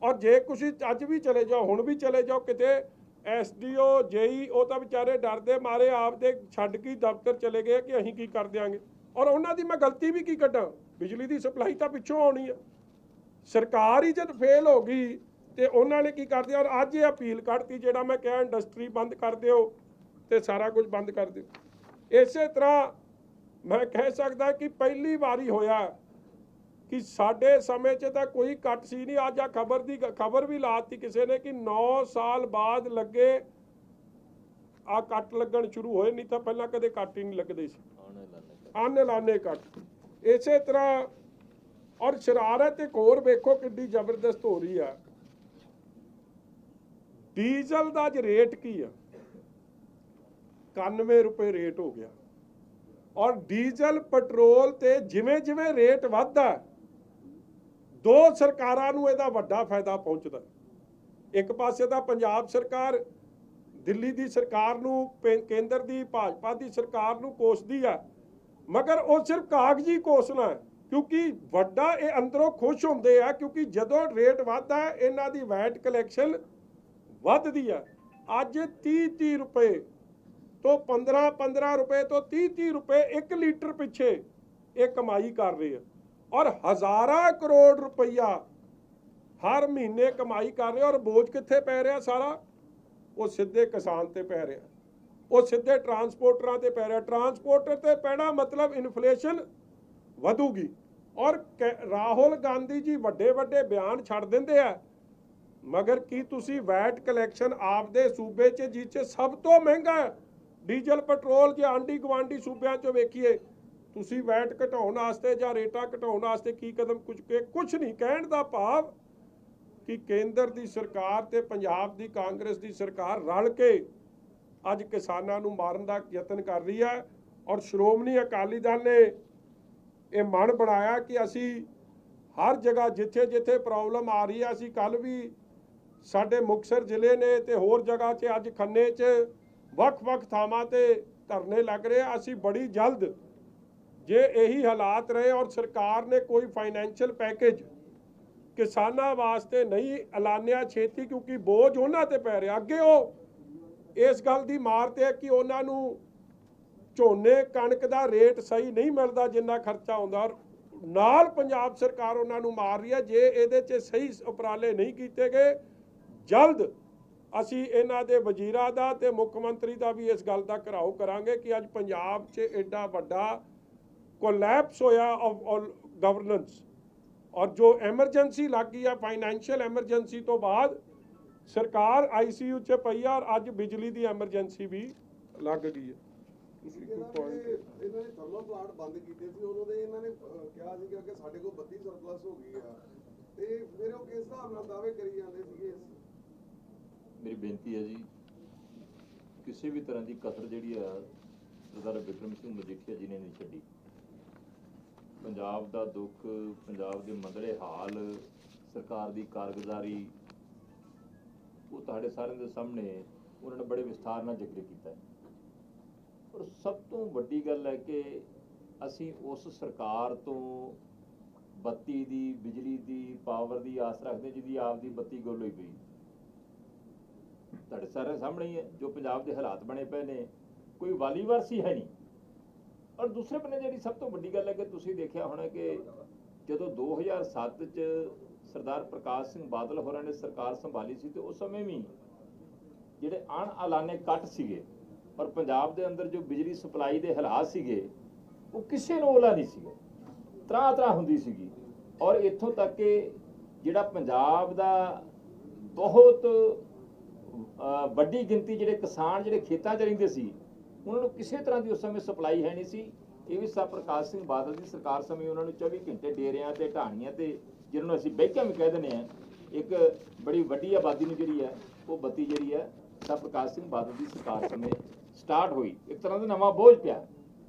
ਔਰ ਜੇ ਤੁਸੀਂ ਅੱਜ ਵੀ ਚਲੇ ਜਾਓ, ਹੁਣ ਵੀ ਚਲੇ ਜਾਓ ਕਿਤੇ, ਐਸਡੀਓ ਜੇਈ ਉਹ ਤਾਂ ਵਿਚਾਰੇ ਡਰਦੇ ਮਾਰੇ ਆਪਦੇ ਛੱਡ ਕੇ ਦਫ਼ਤਰ ਚਲੇ ਗਏ ਕਿ ਅਸੀਂ ਕੀ ਕਰ ਦਿਆਂਗੇ। ਔਰ ਉਹਨਾਂ ਦੀ ਮੈਂ ਗਲਤੀ ਵੀ ਕੀ ਕੱਢਾਂ? ਬਿਜਲੀ ਦੀ ਸਪਲਾਈ ਤਾਂ ਪਿੱਛੋਂ ਆਉਣੀ ਆ। ਸਰਕਾਰ ਹੀ ਜਦ ਫੇਲ ਹੋ ਗਈ ਤੇ ਉਹਨਾਂ ਨੇ ਕੀ ਕਰਦੇ? ਔਰ ਅੱਜ ਇਹ ਅਪੀਲ ਕੱਢਤੀ, ਜਿਹੜਾ ਮੈਂ ਕਿਹਾ ਇੰਡਸਟਰੀ ਬੰਦ ਕਰ ਦਿਓ ਤੇ ਸਾਰਾ ਕੁਝ ਬੰਦ ਕਰ ਦਿਓ। ਇਸੇ ਤਰ੍ਹਾਂ ਮੈਂ ਕਹਿ ਸਕਦਾ ਕਿ ਪਹਿਲੀ ਵਾਰੀ ਹੋਇਆ ਕਿ ਸਾਡੇ ਸਮੇਂ 'ਚ ਤਾਂ ਕੋਈ ਕੱਟ ਸੀ ਨਹੀਂ। ਅੱਜ ਆ ਖਬਰ ਵੀ ਲਾਤੀ ਕਿਸੇ ਨੇ ਕਿ 9 ਸਾਲ ਬਾਅਦ ਲੱਗੇ ਆ ਕੱਟ ਲੱਗਣ ਸ਼ੁਰੂ ਹੋਏ, ਨਹੀਂ ਤਾਂ ਪਹਿਲਾਂ ਕਦੇ ਕੱਟ ਹੀ ਨਹੀਂ ਲੱਗਦੇ ਸੀ, ਆਨੇ ਕੱਟ। ਇਸੇ ਤਰ੍ਹਾਂ ਔਰ ਸ਼ਰਾਰਤ ਇੱਕ ਹੋਰ ਵੇਖੋ ਕਿੰਨੀ ਜ਼ਬਰਦਸਤ ਹੋ ਰਹੀ ਆ। ਡੀਜ਼ਲ ਦਾ ਅੱਜ ਰੇਟ ਕੀ ਆ? 91 ਰੁਪਏ ਰੇਟ ਹੋ ਗਿਆ। ਔਰ ਡੀਜ਼ਲ ਪੈਟਰੋਲ ਤੇ ਜਿਵੇਂ ਜਿਵੇਂ ਰੇਟ ਵੱਧਦਾ, ਦੋ ਸਰਕਾਰਾਂ ਨੂੰ ਇਹਦਾ ਵੱਡਾ ਫਾਇਦਾ ਪਹੁੰਚਦਾ। ਇੱਕ ਪਾਸੇ ਤਾਂ ਪੰਜਾਬ ਸਰਕਾਰ ਦਿੱਲੀ ਦੀ ਸਰਕਾਰ ਨੂੰ, ਕੇਂਦਰ ਦੀ ਭਾਜਪਾ ਦੀ ਸਰਕਾਰ ਨੂੰ ਕੋਸਦੀ ਆ, ਮਗਰ ਉਹ ਸਿਰਫ ਕਾਗਜ਼ੀ ਕੋਸਣਾ ਹੈ, ਕਿਉਂਕਿ ਵੱਡਾ ਇਹ ਅੰਦਰੋਂ ਖੁਸ਼ ਹੁੰਦੇ ਆ, ਕਿਉਂਕਿ ਜਦੋਂ ਰੇਟ ਵੱਧਦਾ ਇਹਨਾਂ ਦੀ ਵੈਟ ਕਲੈਕਸ਼ਨ ਵੱਧਦੀ ਆ। ਅੱਜ 30 ਰੁਪਏ ਤੋਂ 15 ਰੁਪਏ ਤੋਂ 30 ਰੁਪਏ 1 ਲੀਟਰ ਪਿੱਛੇ ਇਹ ਕਮਾਈ ਕਰ ਰਹੇ ਆ। ਔਰ ਹਜ਼ਾਰਾਂ ਕਰੋੜ ਰੁਪਈਆ ਹਰ ਮਹੀਨੇ ਕਮਾਈ ਕਰ ਰਹੇ। ਔਰ ਬੋਝ ਕਿੱਥੇ ਪੈ ਰਿਹਾ ਸਾਰਾ? ਉਹ ਸਿੱਧੇ ਕਿਸਾਨ ਤੇ ਪੈ ਰਿਹਾ, ਉਹ ਸਿੱਧੇ ਟਰਾਂਸਪੋਰਟਰਾਂ ਤੇ ਪੈ ਰਿਹਾ। ਟਰਾਂਸਪੋਰਟਰ ਤੇ ਪੈਣਾ ਮਤਲਬ ਇਨਫਲੇਸ਼ਨ ਵਧੂਗੀ। ਔਰ ਰਾਹੁਲ ਗਾਂਧੀ ਜੀ ਵੱਡੇ ਵੱਡੇ ਬਿਆਨ ਛੱਡ ਦਿੰਦੇ ਆ, ਮਗਰ ਕੀ ਤੁਸੀਂ ਵੈਟ ਕਲੈਕਸ਼ਨ ਆਪਦੇ ਸੂਬੇ 'ਚ ਜਿਸ 'ਚ ਸਭ ਤੋਂ ਮਹਿੰਗਾ ਡੀਜ਼ਲ ਪੈਟਰੋਲ, ਜੇ ਆਂਢੀ ਗੁਆਂਢੀ ਸੂਬਿਆਂ 'ਚ ਵੇਖੀਏ, ਤੁਸੀਂ ਵੈਟ ਘਟਾਉਣ ਵਾਸਤੇ ਜਾਂ ਰੇਟਾਂ ਘਟਾਉਣ ਵਾਸਤੇ ਕੀ ਕਦਮ ਕੁਝ ਨਹੀਂ। ਕਹਿਣ ਦਾ ਭਾਵ ਕਿ ਕੇਂਦਰ ਦੀ ਸਰਕਾਰ ਤੇ ਪੰਜਾਬ ਦੀ ਕਾਂਗਰਸ ਦੀ ਸਰਕਾਰ ਰਲ ਕੇ ਅੱਜ ਕਿਸਾਨਾਂ ਨੂੰ ਮਾਰਨ ਦਾ ਯਤਨ ਕਰ ਰਹੀ ਹੈ। ਔਰ ਸ਼੍ਰੋਮਣੀ ਅਕਾਲੀ ਦਲ ਨੇ ਇਹ ਮਨ ਬਣਾਇਆ ਕਿ ਅਸੀਂ ਹਰ ਜਗ੍ਹਾ ਜਿੱਥੇ ਜਿੱਥੇ ਪ੍ਰੋਬਲਮ ਆ ਰਹੀ ਹੈ, ਅਸੀਂ ਕੱਲ ਵੀ ਸਾਡੇ ਮੁਕਤਸਰ ਜ਼ਿਲ੍ਹੇ ਨੇ ਤੇ ਹੋਰ ਜਗ੍ਹਾ 'ਚ, ਅੱਜ ਖੰਨੇ 'ਚ ਵੱਖ-ਵੱਖ ਥਾਵਾਂ ਤੇ ਧਰਨੇ ਲੱਗ ਰਹੇ। ਅਸੀਂ ਬੜੀ ਜਲਦ, ਜੇ ਇਹੀ ਹਾਲਾਤ ਰਹੇ ਔਰ ਸਰਕਾਰ ਨੇ ਕੋਈ ਫਾਈਨੈਂਸ਼ੀਅਲ ਪੈਕੇਜ ਕਿਸਾਨਾਂ ਵਾਸਤੇ ਨਹੀਂ ਐਲਾਨਿਆ ਛੇਤੀ, ਕਿਉਂਕਿ ਬੋਝ ਉਹਨਾਂ ਤੇ ਪੈ ਰਿਹਾ। ਅੱਗੇ ਉਹ ਇਸ ਗੱਲ ਦੀ ਮਾਰ ਤੇ ਹੈ ਕਿ ਉਹਨਾਂ ਨੂੰ ਝੋਨੇ ਕਣਕ ਦਾ ਰੇਟ ਸਹੀ ਨਹੀਂ ਮਿਲਦਾ ਜਿੰਨਾ ਖਰਚਾ ਆਉਂਦਾ, ਨਾਲ ਪੰਜਾਬ ਸਰਕਾਰ ਉਹਨਾਂ ਨੂੰ ਮਾਰ ਰਹੀ ਹੈ। ਜੇ ਇਹਦੇ 'ਚ ਸਹੀ ਉਪਰਾਲੇ ਨਹੀਂ ਕੀਤੇ ਗਏ, ਜਲਦ ਅਸੀਂ ਇਹਨਾਂ ਦੇ ਵਜ਼ੀਰਾਂ ਦਾ ਤੇ ਮੁੱਖ ਮੰਤਰੀ ਦਾ ਵੀ ਇਸ ਗੱਲ ਦਾ ਘਿਰਾਓ ਕਰਾਂਗੇ ਕਿ ਅੱਜ ਪੰਜਾਬ 'ਚ ਐਡਾ ਵੱਡਾ ਕੋਲੈਪਸ ਹੋਇਆ ਆਫ ਗਵਰਨੈਂਸ। ਔਰ ਜੋ ਐਮਰਜੈਂਸੀ ਲੱਗ ਗਈ ਹੈ, ਫਾਈਨੈਂਸ਼ੀਅਲ ਐਮਰਜੈਂਸੀ ਤੋਂ ਬਾਅਦ ਸਰਕਾਰ ICU 'ਚ ਪਈ ਆ, ਔਰ ਅੱਜ ਬਿਜਲੀ ਦੀ ਐਮਰਜੈਂਸੀ ਵੀ ਲੱਗ ਗਈ ਹੈ। ਇਹਨਾਂ ਨੇ ਥਰਮਲ ਪਲਾਂਟ ਬੰਦ ਕੀਤੇ ਸੀ, ਉਦੋਂ ਦੇ ਇਹਨਾਂ ਨੇ ਕਿਹਾ ਸੀ ਕਿ ਸਾਡੇ ਕੋਲ 32 ਸਰਪਲਸ ਹੋ ਗਈ ਆ, ਤੇ ਫਿਰ ਉਹ ਕਿਸ ਹਿਸਾਬ ਨਾਲ ਦਾਅਵੇ ਕਰੀ ਜਾਂਦੇ ਸੀਗੇ। ਮੇਰੀ ਬੇਨਤੀ ਹੈ ਜੀ, ਕਿਸੇ ਵੀ ਤਰ੍ਹਾਂ ਦੀ ਕਸਰ ਜਿਹੜੀ ਆ ਸਰਦਾਰ ਬਿਕਰਮ ਸਿੰਘ ਮਜੀਠੀਆ ਜੀ ਨੇ ਨਹੀਂ ਛੱਡੀ। ਪੰਜਾਬ ਦਾ ਦੁੱਖ, ਪੰਜਾਬ ਦੇ ਮੰਦੜੇ ਹਾਲ, ਸਰਕਾਰ ਦੀ ਕਾਰਗੁਜ਼ਾਰੀ, ਉਹ ਤੁਹਾਡੇ ਸਾਰਿਆਂ ਦੇ ਸਾਹਮਣੇ ਉਹਨਾਂ ਨੇ ਬੜੇ ਵਿਸਥਾਰ ਨਾਲ ਜ਼ਿਕਰ ਕੀਤਾ ਹੈ। ਔਰ ਸਭ ਤੋਂ ਵੱਡੀ ਗੱਲ ਹੈ ਕਿ ਅਸੀਂ ਉਸ ਸਰਕਾਰ ਤੋਂ ਬੱਤੀ ਦੀ, ਬਿਜਲੀ ਦੀ, ਪਾਵਰ ਦੀ ਆਸ ਰੱਖਦੇ ਜਿਹਦੀ ਆਪ ਦੀ ਬੱਤੀ ਗੁੱਲ ਹੋਈ ਪਈ। ਤੁਹਾਡੇ ਸਾਰਿਆਂ ਸਾਹਮਣੇ ਹੀ ਹੈ ਜੋ ਪੰਜਾਬ ਦੇ ਹਾਲਾਤ ਬਣੇ ਪਏ ਨੇ, ਕੋਈ ਵਾਲੀ ਵਾਰਸੀ ਹੈ ਨਹੀਂ। ਔਰ ਦੂਸਰੇ ਬੰਨੇ ਜਿਹੜੀ ਸਭ ਤੋਂ ਵੱਡੀ ਗੱਲ ਹੈ ਕਿ ਤੁਸੀਂ ਦੇਖਿਆ ਹੋਣਾ ਕਿ ਜਦੋਂ 2007 'ਚ ਸਰਦਾਰ ਪ੍ਰਕਾਸ਼ ਸਿੰਘ ਬਾਦਲ ਹੋਰਾਂ ਨੇ ਸਰਕਾਰ ਸੰਭਾਲੀ ਸੀ, ਤੇ ਉਸ ਸਮੇਂ ਵੀ ਜਿਹੜੇ ਅਣਐਲਾਨੇ ਕੱਟ ਸੀਗੇ ਔਰ ਪੰਜਾਬ ਦੇ ਅੰਦਰ ਜੋ ਬਿਜਲੀ ਸਪਲਾਈ ਦੇ ਹਾਲਾਤ ਸੀਗੇ, ਉਹ ਕਿਸੇ ਨੂੰ ਓਲਾ ਨਹੀਂ ਸੀਗੇ, ਤਰਾਹ ਹੁੰਦੀ ਸੀਗੀ। ਔਰ ਇੱਥੋਂ ਤੱਕ ਕਿ ਜਿਹੜਾ ਪੰਜਾਬ ਦਾ ਬਹੁਤ ਵੱਡੀ ਗਿਣਤੀ ਜਿਹੜੇ ਕਿਸਾਨ ਜਿਹੜੇ ਖੇਤਾਂ 'ਚ ਰਹਿੰਦੇ ਸੀ, ਉਹਨਾਂ ਨੂੰ ਕਿਸੇ ਤਰ੍ਹਾਂ ਦੀ ਉਸ ਸਮੇਂ ਸਪਲਾਈ ਹੈ ਨਹੀਂ ਸੀ। ਇਹ ਵੀ ਸਭ ਪ੍ਰਕਾਸ਼ ਸਿੰਘ ਬਾਦਲ ਦੀ ਸਰਕਾਰ ਸਮੇਂ ਉਹਨਾਂ ਨੂੰ 24 ਘੰਟੇ ਡੇਰਿਆਂ ਤੇ ਢਾਣੀਆਂ ਤੇ, ਜਿਹਨਾਂ ਨੂੰ ਅਸੀਂ ਬੈਕਾਂ ਵੀ ਕਹਿ ਦਿੰਦੇ ਹਾਂ, ਇੱਕ ਬੜੀ ਵੱਡੀ ਆਬਾਦੀ ਨੂੰ ਜਿਹੜੀ ਹੈ ਉਹ ਬੱਤੀ ਜਿਹੜੀ ਹੈ ਸਭ ਪ੍ਰਕਾਸ਼ ਸਿੰਘ ਬਾਦਲ ਦੀ ਸਰਕਾਰ ਸਮੇਂ ਸਟਾਰਟ ਹੋਈ। ਇੱਕ ਤਰ੍ਹਾਂ ਦਾ ਨਵਾਂ ਬੋਝ ਪਿਆ।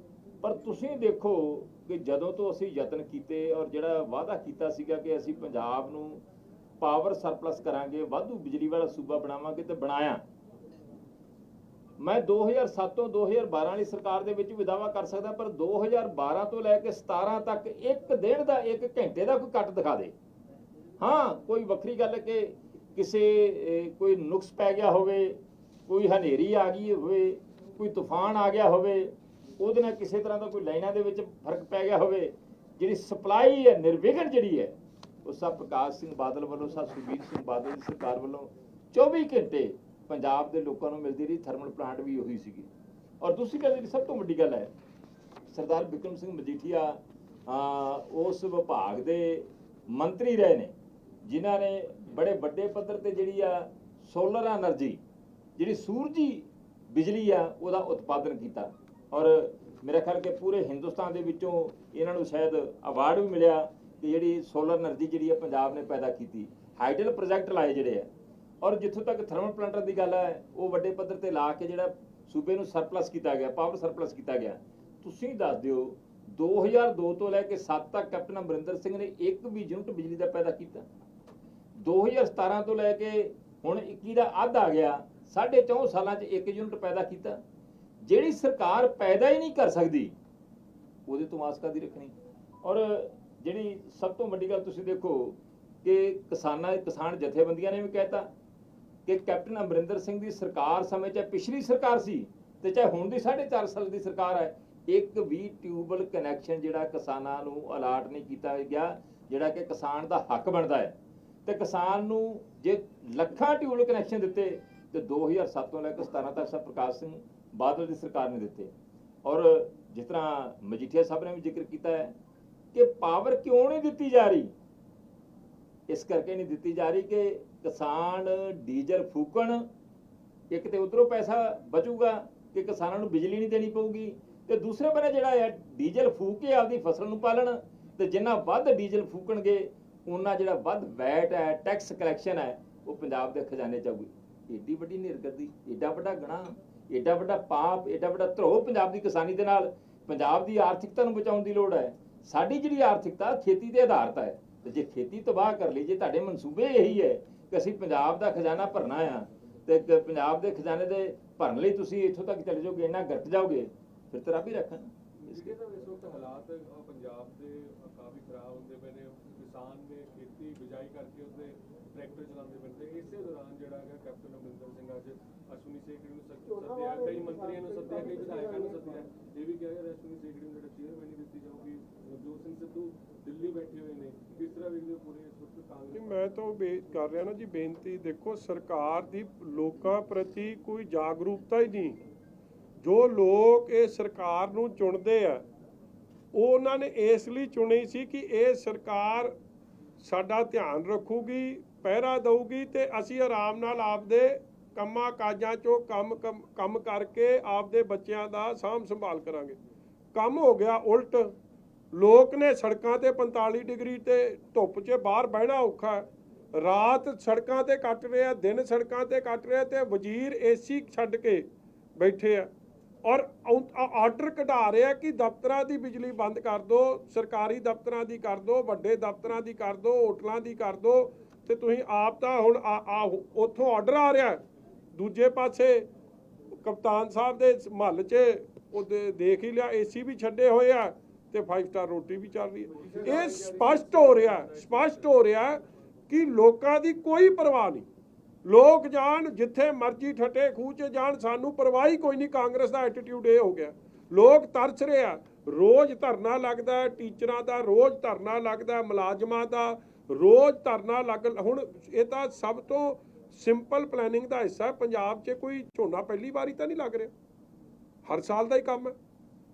ਪਰ ਤੁਸੀਂ ਦੇਖੋ ਕਿ ਜਦੋਂ ਤੋਂ ਅਸੀਂ ਯਤਨ ਕੀਤੇ ਔਰ ਜਿਹੜਾ ਵਾਅਦਾ ਕੀਤਾ ਸੀਗਾ ਕਿ ਅਸੀਂ ਪੰਜਾਬ ਨੂੰ ਪਾਵਰ ਸਰਪਲਸ ਕਰਾਂਗੇ, ਵਾਧੂ ਬਿਜਲੀ ਵਾਲਾ ਸੂਬਾ ਬਣਾਵਾਂਗੇ, ਤੇ ਬਣਾਇਆ। ਮੈਂ 2007 ਤੋਂ 2012 ਵਾਲੀ ਸਰਕਾਰ ਦੇ ਵਿੱਚ ਵੀ ਦਾਅਵਾ ਕਰ ਸਕਦਾ, ਪਰ 2012 ਤੋਂ ਲੈ ਕੇ 17 ਤੱਕ ਇੱਕ ਦਿਨ ਦਾ, ਇੱਕ ਘੰਟੇ ਦਾ ਕੋਈ ਕੱਟ ਦਿਖਾ ਦੇ। ਹਾਂ, ਕੋਈ ਵੱਖਰੀ ਗੱਲ ਹੈ ਕਿ ਕਿਸੇ ਕੋਈ ਨੁਕਸ ਪੈ ਗਿਆ ਹੋਵੇ, ਕੋਈ ਹਨੇਰੀ ਆ ਗਈ ਹੋਵੇ, ਕੋਈ ਤੂਫਾਨ ਆ ਗਿਆ ਹੋਵੇ, ਉਹਦੇ ਨਾਲ ਕਿਸੇ ਤਰ੍ਹਾਂ ਦਾ ਕੋਈ ਲਾਈਨਾਂ ਦੇ ਵਿੱਚ ਫਰਕ ਪੈ ਗਿਆ ਹੋਵੇ, ਜਿਹੜੀ ਸਪਲਾਈ ਹੈ ਨਿਰਵਿਘਨ ਜਿਹੜੀ ਹੈ ਉਹ ਸਭ ਪ੍ਰਕਾਸ਼ ਸਿੰਘ ਬਾਦਲ ਵੱਲੋਂ, ਸਭ ਸੁਖਬੀਰ ਸਿੰਘ ਬਾਦਲ ਦੀ ਸਰਕਾਰ ਵੱਲੋਂ 24 ਘੰਟੇ ਪੰਜਾਬ ਦੇ ਲੋਕਾਂ ਨੂੰ ਮਿਲਦੀ ਰਹੀ। ਥਰਮਲ ਪਲਾਂਟ ਵੀ ਉਹੀ ਸੀਗੀ। ਔਰ ਦੂਸਰੀ ਗੱਲ ਜਿਹੜੀ ਸਭ ਤੋਂ ਵੱਡੀ ਗੱਲ ਹੈ, ਸਰਦਾਰ ਬਿਕਰਮ ਸਿੰਘ ਮਜੀਠੀਆ ਉਸ ਵਿਭਾਗ ਦੇ ਮੰਤਰੀ ਰਹੇ ਨੇ, ਜਿਨ੍ਹਾਂ ਨੇ ਬੜੇ ਵੱਡੇ ਪੱਧਰ ਤੇ ਜਿਹੜੀ ਆ ਸੋਲਰ એનર્ਜੀ, ਜਿਹੜੀ ਸੂਰਜੀ ਬਿਜਲੀ ਆ, ਉਹਦਾ ਉਤਪਾਦਨ ਕੀਤਾ। ਔਰ ਮੇਰਾ ਖਿਆਲ ਕਿ ਪੂਰੇ ਹਿੰਦੁਸਤਾਨ ਦੇ ਵਿੱਚੋਂ ਇਹਨਾਂ ਨੂੰ ਸ਼ਾਇਦ ਅਵਾਰਡ ਵੀ ਮਿਲਿਆ ਕਿ ਜਿਹੜੀ ਸੋਲਰ એનર્ਜੀ ਜਿਹੜੀ ਆ ਪੰਜਾਬ ਨੇ ਪੈਦਾ ਕੀਤੀ। ਹਾਈਡਲ ਪ੍ਰੋਜੈਕਟ ਲਾਏ ਜਿਹੜੇ ਆ, ਔਰ ਜਿੱਥੋਂ ਤੱਕ ਥਰਮਲ ਪਲਾਂਟਾਂ ਦੀ ਗੱਲ ਹੈ, ਉਹ ਵੱਡੇ ਪੱਧਰ ਤੇ ਲਾ ਕੇ ਜਿਹੜਾ ਸੂਬੇ ਨੂੰ ਸਰਪਲਸ ਕੀਤਾ ਗਿਆ, ਪਾਵਰ ਸਰਪਲਸ ਕੀਤਾ ਗਿਆ। ਤੁਸੀਂ ਦੱਸ ਦਿਓ 2002 ਤੋਂ ਲੈ ਕੇ 7 ਤੱਕ ਕੈਪਟਨ ਅਮਰਿੰਦਰ ਸਿੰਘ ਨੇ ਇੱਕ ਵੀ ਯੂਨਿਟ ਬਿਜਲੀ ਦਾ ਪੈਦਾ ਕੀਤਾ। 2017 ਤੋਂ ਲੈ ਕੇ ਹੁਣ 21 ਦਾ ਅੱਧ ਆ ਗਿਆ, 4.5 ਸਾਲਾਂ 'ਚ 1 ਯੂਨਿਟ ਪੈਦਾ ਕੀਤਾ। ਜਿਹੜੀ ਸਰਕਾਰ ਪੈਦਾ ਹੀ ਨਹੀਂ ਕਰ ਸਕਦੀ, ਉਹਦੇ ਤੋਂ ਆਸ ਕਾਹਦੀ ਰੱਖਣੀ। ਔਰ ਜਿਹੜੀ ਸਭ ਤੋਂ ਵੱਡੀ ਗੱਲ ਤੁਸੀਂ ਦੇਖੋ ਕਿ ਕਿਸਾਨ ਜਥੇਬੰਦੀਆਂ ਨੇ ਵੀ ਕਹਿਤਾ ਕਿ ਕੈਪਟਨ ਅਮਰਿੰਦਰ ਸਿੰਘ ਦੀ ਸਰਕਾਰ ਸਮੇਂ 'ਚ ਪਿਛਲੀ ਸਰਕਾਰ ਸੀ ਤੇ ਚਾਹੇ ਹੁਣ ਦੀ 4.5 ਸਾਲ ਦੀ ਸਰਕਾਰ ਹੈ, ਇੱਕ ਵੀ ਟਿਊਬਵੈੱਲ ਕਨੈਕਸ਼ਨ ਜਿਹੜਾ ਕਿਸਾਨਾਂ ਨੂੰ ਅਲਾਟ ਨਹੀਂ ਕੀਤਾ ਗਿਆ, ਜਿਹੜਾ ਕਿ ਕਿਸਾਨ ਦਾ ਹੱਕ ਬਣਦਾ ਹੈ। ਤੇ ਕਿਸਾਨ ਨੂੰ ਜੇ ਲੱਖਾਂ ਟਿਊਬਵੈੱਲ ਕਨੈਕਸ਼ਨ ਦਿੱਤੇ ਤੇ 2007 ਤੋਂ ਲੈ ਕੇ 17 ਤੱਕ ਸਰ ਪ੍ਰਕਾਸ਼ ਸਿੰਘ ਬਾਦਲ ਦੀ ਸਰਕਾਰ ਨੇ ਦਿੱਤੇ। ਔਰ ਜਿਸ ਤਰ੍ਹਾਂ ਮਜੀਠੀਆ ਸਾਹਿਬ ਨੇ ਵੀ ਜ਼ਿਕਰ ਕੀਤਾ ਹੈ ਕਿ ਪਾਵਰ ਕਿਉਂ ਨਹੀਂ ਦਿੱਤੀ ਜਾ ਰਹੀ, ਇਸ ਕਰਕੇ ਨਹੀਂ ਦਿੱਤੀ ਜਾ ਰਹੀ ਕਿ ਕਿਸਾਨ ਡੀਜ਼ਲ ਫੂਕਣ, ਇੱਕ ਤੇ ਉਧਰੋਂ ਪੈਸਾ ਬਚੂਗਾ ਕਿ ਕਿਸਾਨਾਂ ਨੂੰ ਬਿਜਲੀ ਨਹੀਂ ਦੇਣੀ ਪਊਗੀ, ਤੇ ਦੂਸਰੇ ਬੰਨੇ ਜਿਹੜਾ ਹੈ ਡੀਜ਼ਲ ਫੂਕ ਕੇ ਆਪਦੀ ਫਸਲ ਨੂੰ ਪਾਲਣ, ਤੇ ਜਿੰਨਾ ਵੱਧ ਡੀਜ਼ਲ ਫੂਕਣਗੇ ਉਹਨਾਂ ਜਿਹੜਾ ਵੱਧ ਵੈਟ ਹੈ, ਟੈਕਸ ਕਲੈਕਸ਼ਨ ਹੈ, ਉਹ ਪੰਜਾਬ ਦੇ ਖਜ਼ਾਨੇ 'ਚ ਆਊਗੀ। ਏਡੀ ਵੱਡੀ ਨਿਰਗਤੀ, ਏਡਾ ਵੱਡਾ ਗੁਨਾਹ, ਏਡਾ ਵੱਡਾ ਪਾਪ, ਏਡਾ ਵੱਡਾ ਧਰੋਹ ਪੰਜਾਬ ਦੀ ਕਿਸਾਨੀ ਦੇ ਨਾਲ ਪੰਜਾਬ ਦੀ ਆਰਥਿਕਤਾ ਨੂੰ ਬਚਾਉਣ ਦੀ ਲੋੜ ਹੈ। ਸਾਡੀ ਜਿਹੜੀ ਆਰਥਿਕਤਾ ਖੇਤੀ ਤੇ ਆਧਾਰਿਤ ਹੈ, ਤੇ ਜੇ ਖੇਤੀ ਤਬਾਹ ਕਰ ਲਈ, ਜੇ ਤੁਹਾਡੇ ਮਨਸੂਬੇ ਇਹੀ ਹੈ ਕਿ ਅਸੀਂ ਪੰਜਾਬ ਦਾ ਖਜ਼ਾਨਾ ਭਰਨਾ ਆ, ਤੇ ਪੰਜਾਬ ਦੇ ਖਜ਼ਾਨੇ ਦੇ ਭਰਨ ਲਈ ਤੁਸੀਂ ਇੱਥੋਂ ਤੱਕ ਚਲੇ ਜਾਓਗੇ, ਇੰਨਾ ਗਰਕ ਜਾਓਗੇ, ਫਿਰ ਤਾਂ ਰੱਬ ਹੀ ਰੱਖਣ। ਇਸ ਵਕਤ ਹਾਲਾਤ ਪੰਜਾਬ ਦੇ ਕਾਫੀ ਖਰਾਬ ਹੁੰਦੇ ਪਏ ਨੇ। ਕਿਸਾਨ ਨੇ ਖੇਤੀ ਬਿਜਾਈ ਕਰਕੇ ਉਸਦੇ ਟਰੈਕਟਰ ਚਲਾਉਂਦੇ ਪਏ ਤੇ ਇਸੇ ਦੌਰਾਨ ਜਿਹੜਾ ਹੈਗਾ ਕੈਪਟਨ ਅਮਰਿੰਦਰ ਸਿੰਘ ਅੱਜ ਅਸ਼ਵਨੀ ਸੇਖੜੀ ਨੂੰ ਸੱਦਿਆ, ਕਈ ਮੰਤਰੀਆਂ ਨੂੰ ਸੱਦਿਆ, ਕਈ ਵਿਧਾਇਕਾਂ ਨੂੰ ਸੱਦਿਆ। ਇਹ ਵੀ ਕਿਹਾ ਜਾ ਰਿਹਾ ਅਸ਼ਵਨੀ ਸੇਖੜੀ ਨੂੰ ਜਿਹੜਾ ਚੇਅਰਮੈਨ ਨਹੀਂ ਦਿੱਤੀ ਜਾਊਗੀ। ਨਵਜੋਤ ਸਿੰਘ ਸਿੱਧੂ ਦਿੱਲੀ ਬੈਠੇ ਹੋਏ ਨੇ, ਕਿਸ ਤਰ੍ਹਾਂ ਵੇਖਦੇ ਪੂਰੇ ਇਸ ਵਕਤ ਕਾਂਗਰਸ? ਮੈਂ ਤਾਂ ਕਰ ਰਿਹਾ ਨਾ ਜੀ ਬੇਨਤੀ, ਦੇਖੋ ਸਰਕਾਰ ਦੀ ਲੋਕਾਂ ਪ੍ਰਤੀ ਕੋਈ ਜਾਗਰੂਕਤਾ ਹੀ ਨਹੀਂ। ਜੋ ਲੋਕ ਇਹ ਸਰਕਾਰ ਨੂੰ ਚੁਣਦੇ ਆ, ਉਹ ਉਹਨਾਂ ਨੇ ਇਸ ਲਈ ਚੁਣੀ ਸੀ ਕਿ ਇਹ ਸਰਕਾਰ ਸਾਡਾ ਧਿਆਨ ਰੱਖੂਗੀ, ਪਹਿਰਾ ਦਊਗੀ, ਤੇ ਅਸੀਂ ਆਰਾਮ ਨਾਲ ਆਪਦੇ ਕੰਮਾਂ ਕਾਜਾਂ 'ਚੋਂ ਕੰਮ ਕਰਕੇ ਆਪਦੇ ਬੱਚਿਆਂ ਦਾ ਸਾਂਭ ਸੰਭਾਲ ਕਰਾਂਗੇ। ਕੰਮ ਹੋ ਗਿਆ ਉਲਟ। ਲੋਕ ਨੇ ਸੜਕਾਂ ਤੇ 45 ਡਿਗਰੀ ਤੇ ਧੁੱਪ 'ਚ ਬਾਹਰ ਬਹਿਣਾ ਔਖਾ, ਰਾਤ ਸੜਕਾਂ ਤੇ ਕੱਟ ਰਿਹਾ, ਦਿਨ ਸੜਕਾਂ ਤੇ ਕੱਟ ਰਿਹਾ, ਤੇ ਵਜ਼ੀਰ ਏਸੀ ਛੱਡ ਕੇ ਬੈਠੇ ਆ। ਔਰ ਆਰਡਰ ਕਢਾ ਰਿਹਾ ਕਿ ਦਫ਼ਤਰਾਂ ਦੀ ਬਿਜਲੀ ਬੰਦ ਕਰ ਦਿਓ, ਸਰਕਾਰੀ ਦਫ਼ਤਰਾਂ ਦੀ ਕਰ ਦਿਓ, ਵੱਡੇ ਦਫ਼ਤਰਾਂ ਦੀ ਕਰ ਦਿਓ, ਹੋਟਲਾਂ ਦੀ ਕਰ ਦਿਓ। ਤੇ ਤੁਸੀਂ ਆਪ ਤਾਂ ਹੁਣ ਉੱਥੋਂ ਆਰਡਰ ਆ ਰਿਹਾ। ਦੂਜੇ ਪਾਸੇ ਕਪਤਾਨ ਸਾਹਿਬ ਦੇ ਮਹੱਲ 'ਚ ਉਹਦੇ ਦੇਖ ਹੀ ਲਿਆ, ਏਸੀ ਵੀ ਛੱਡੇ ਹੋਏ ਆ ਤੇ 5 ਸਟਾਰ ਰੋਟੀ ਵੀ ਚੱਲ ਰਹੀ ਹੈ। ਇਹ ਸਪਸ਼ਟ ਹੋ ਰਿਹਾ ਕਿ ਲੋਕਾਂ ਦੀ ਕੋਈ ਪਰਵਾਹ ਨਹੀਂ। ਲੋਕ ਜਾਣ ਜਿੱਥੇ ਮਰਜ਼ੀ ਠੱਟੇ ਖੂਹ 'ਚ ਜਾਣ, ਸਾਨੂੰ ਪਰਵਾਹ ਹੀ ਕੋਈ ਨਹੀਂ। ਕਾਂਗਰਸ ਦਾ ਐਟੀਟਿਊਡ ਇਹ ਹੋ ਗਿਆ। ਲੋਕ ਤਰਸ ਰਹੇ ਆ। ਰੋਜ਼ ਧਰਨਾ ਲੱਗਦਾ, ਟੀਚਰਾਂ ਦਾ ਰੋਜ਼ ਧਰਨਾ ਲੱਗਦਾ, ਮੁਲਾਜ਼ਮਾਂ ਦਾ ਰੋਜ਼ ਧਰਨਾ ਹੁਣ ਇਹ ਤਾਂ ਸਭ ਤੋਂ ਸਿੰਪਲ ਪਲੈਨਿੰਗ ਦਾ ਹਿੱਸਾ ਹੈ। ਪੰਜਾਬ 'ਚ ਕੋਈ ਝੋਨਾ ਪਹਿਲੀ ਵਾਰੀ ਤਾਂ ਨਹੀਂ ਲੱਗ ਰਿਹਾ, ਹਰ ਸਾਲ ਦਾ ਹੀ ਕੰਮ ਹੈ।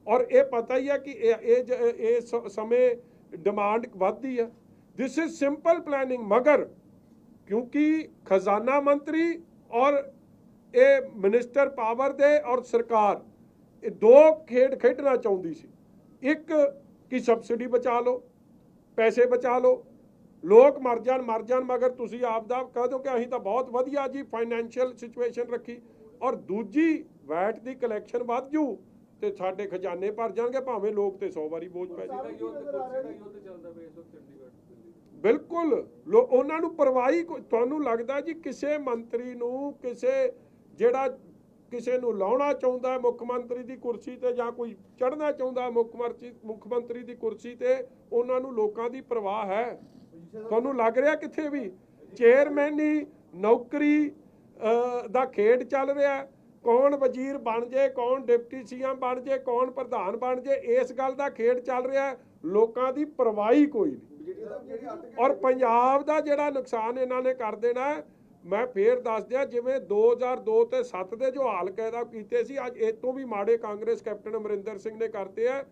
ਔਰ ਇਹ ਪਤਾ ਹੀ ਹੈ ਕਿ ਇਹ ਸਮੇਂ ਡਿਮਾਂਡ ਵੱਧਦੀ ਹੈ। This is simple planning. ਮਗਰ ਕਿਉਂਕਿ ਖਜ਼ਾਨਾ ਮੰਤਰੀ ਔਰ ਇਹ ਮਿਨਿਸਟਰ ਪਾਵਰ ਦੇ ਔਰ ਸਰਕਾਰ ਇਹ ਦੋ ਖੇਡ ਖੇਡਣਾ ਚਾਹੁੰਦੀ ਸੀ। ਇੱਕ ਕਿ ਸਬਸਿਡੀ ਬਚਾ ਲਓ, ਪੈਸੇ ਬਚਾ ਲਓ, ਲੋਕ ਮਰ ਜਾਣ, ਮਗਰ ਤੁਸੀਂ ਆਪ ਦਾ ਕਹਿ ਦਿਓ ਕਿ ਅਸੀਂ ਤਾਂ ਬਹੁਤ ਵਧੀਆ ਜੀ ਫਾਈਨੈਂਸ਼ੀਅਲ ਸਿਚੁਏਸ਼ਨ ਰੱਖੀ। ਔਰ ਦੂਜੀ ਵੈਟ ਦੀ ਕਲੈਕਸ਼ਨ ਵੱਧ ਜੂ ਤੇ ਸਾਡੇ ਖਜ਼ਾਨੇ ਭਰ ਜਾਣਗੇ, ਭਾਵੇਂ ਲੋਕ ਤੇ 100 ਵਾਰੀ ਬੋਝ ਪੈ ਜਾਏ। ਬਿਲਕੁਲ ਉਹਨਾਂ ਨੂੰ ਪਰਵਾਹੀ। ਤੁਹਾਨੂੰ ਲੱਗਦਾ ਜੀ ਕਿਸੇ ਮੰਤਰੀ ਨੂੰ, ਕਿਸੇ ਨੂੰ ਲਾਉਣਾ ਚਾਹੁੰਦਾ ਮੁੱਖ ਮੰਤਰੀ ਦੀ ਕੁਰਸੀ ਤੇ, ਜਾਂ ਕੋਈ ਚੜ੍ਹਨਾ ਚਾਹੁੰਦਾ ਮੁੱਖ ਮੰਤਰੀ ਦੀ ਕੁਰਸੀ ਤੇ, ਉਹਨਾਂ ਨੂੰ ਲੋਕਾਂ ਦੀ ਪਰਵਾਹ ਹੈ? ਤੁਹਾਨੂੰ ਲੱਗ ਰਿਹਾ ਕਿੱਥੇ ਵੀ ਚੇਅਰਮੈਨੀ ਨੌਕਰੀ ਦਾ ਖੇਡ ਚੱਲ ਰਿਹਾ? ਕੌਣ ਵਜ਼ੀਰ ਬਣ ਜੇ, ਕੌਣ ਡਿਪਟੀ ਸੀਐਮ ਬਣ ਜੇ, ਕੌਣ ਪ੍ਰਧਾਨ ਬਣ ਜੇ, ਇਸ ਗੱਲ ਦਾ ਖੇਡ ਚੱਲ ਰਿਹਾ। ਲੋਕਾਂ ਦੀ ਪਰਵਾਹ ਹੀ ਕੋਈ ਨਹੀਂ। ਔਰ ਪੰਜਾਬ ਦਾ ਜਿਹੜਾ ਨੁਕਸਾਨ ਇਹਨਾਂ ਨੇ ਕਰ ਦੇਣਾ, ਮੈਂ ਫੇਰ ਦੱਸ ਦਿਆਂ, ਜਿਵੇਂ 2002 ਤੇ 7 ਦੇ ਜੋ ਹਾਲ ਕਾਇਦਾ ਕੀਤੇ ਸੀ, ਅੱਜ ਇਹ ਤੋਂ ਵੀ ਮਾੜੇ ਕਾਂਗਰਸ ਕੈਪਟਨ ਅਮਰਿੰਦਰ ਸਿੰਘ ਨੇ ਕਰਤੇ ਆ।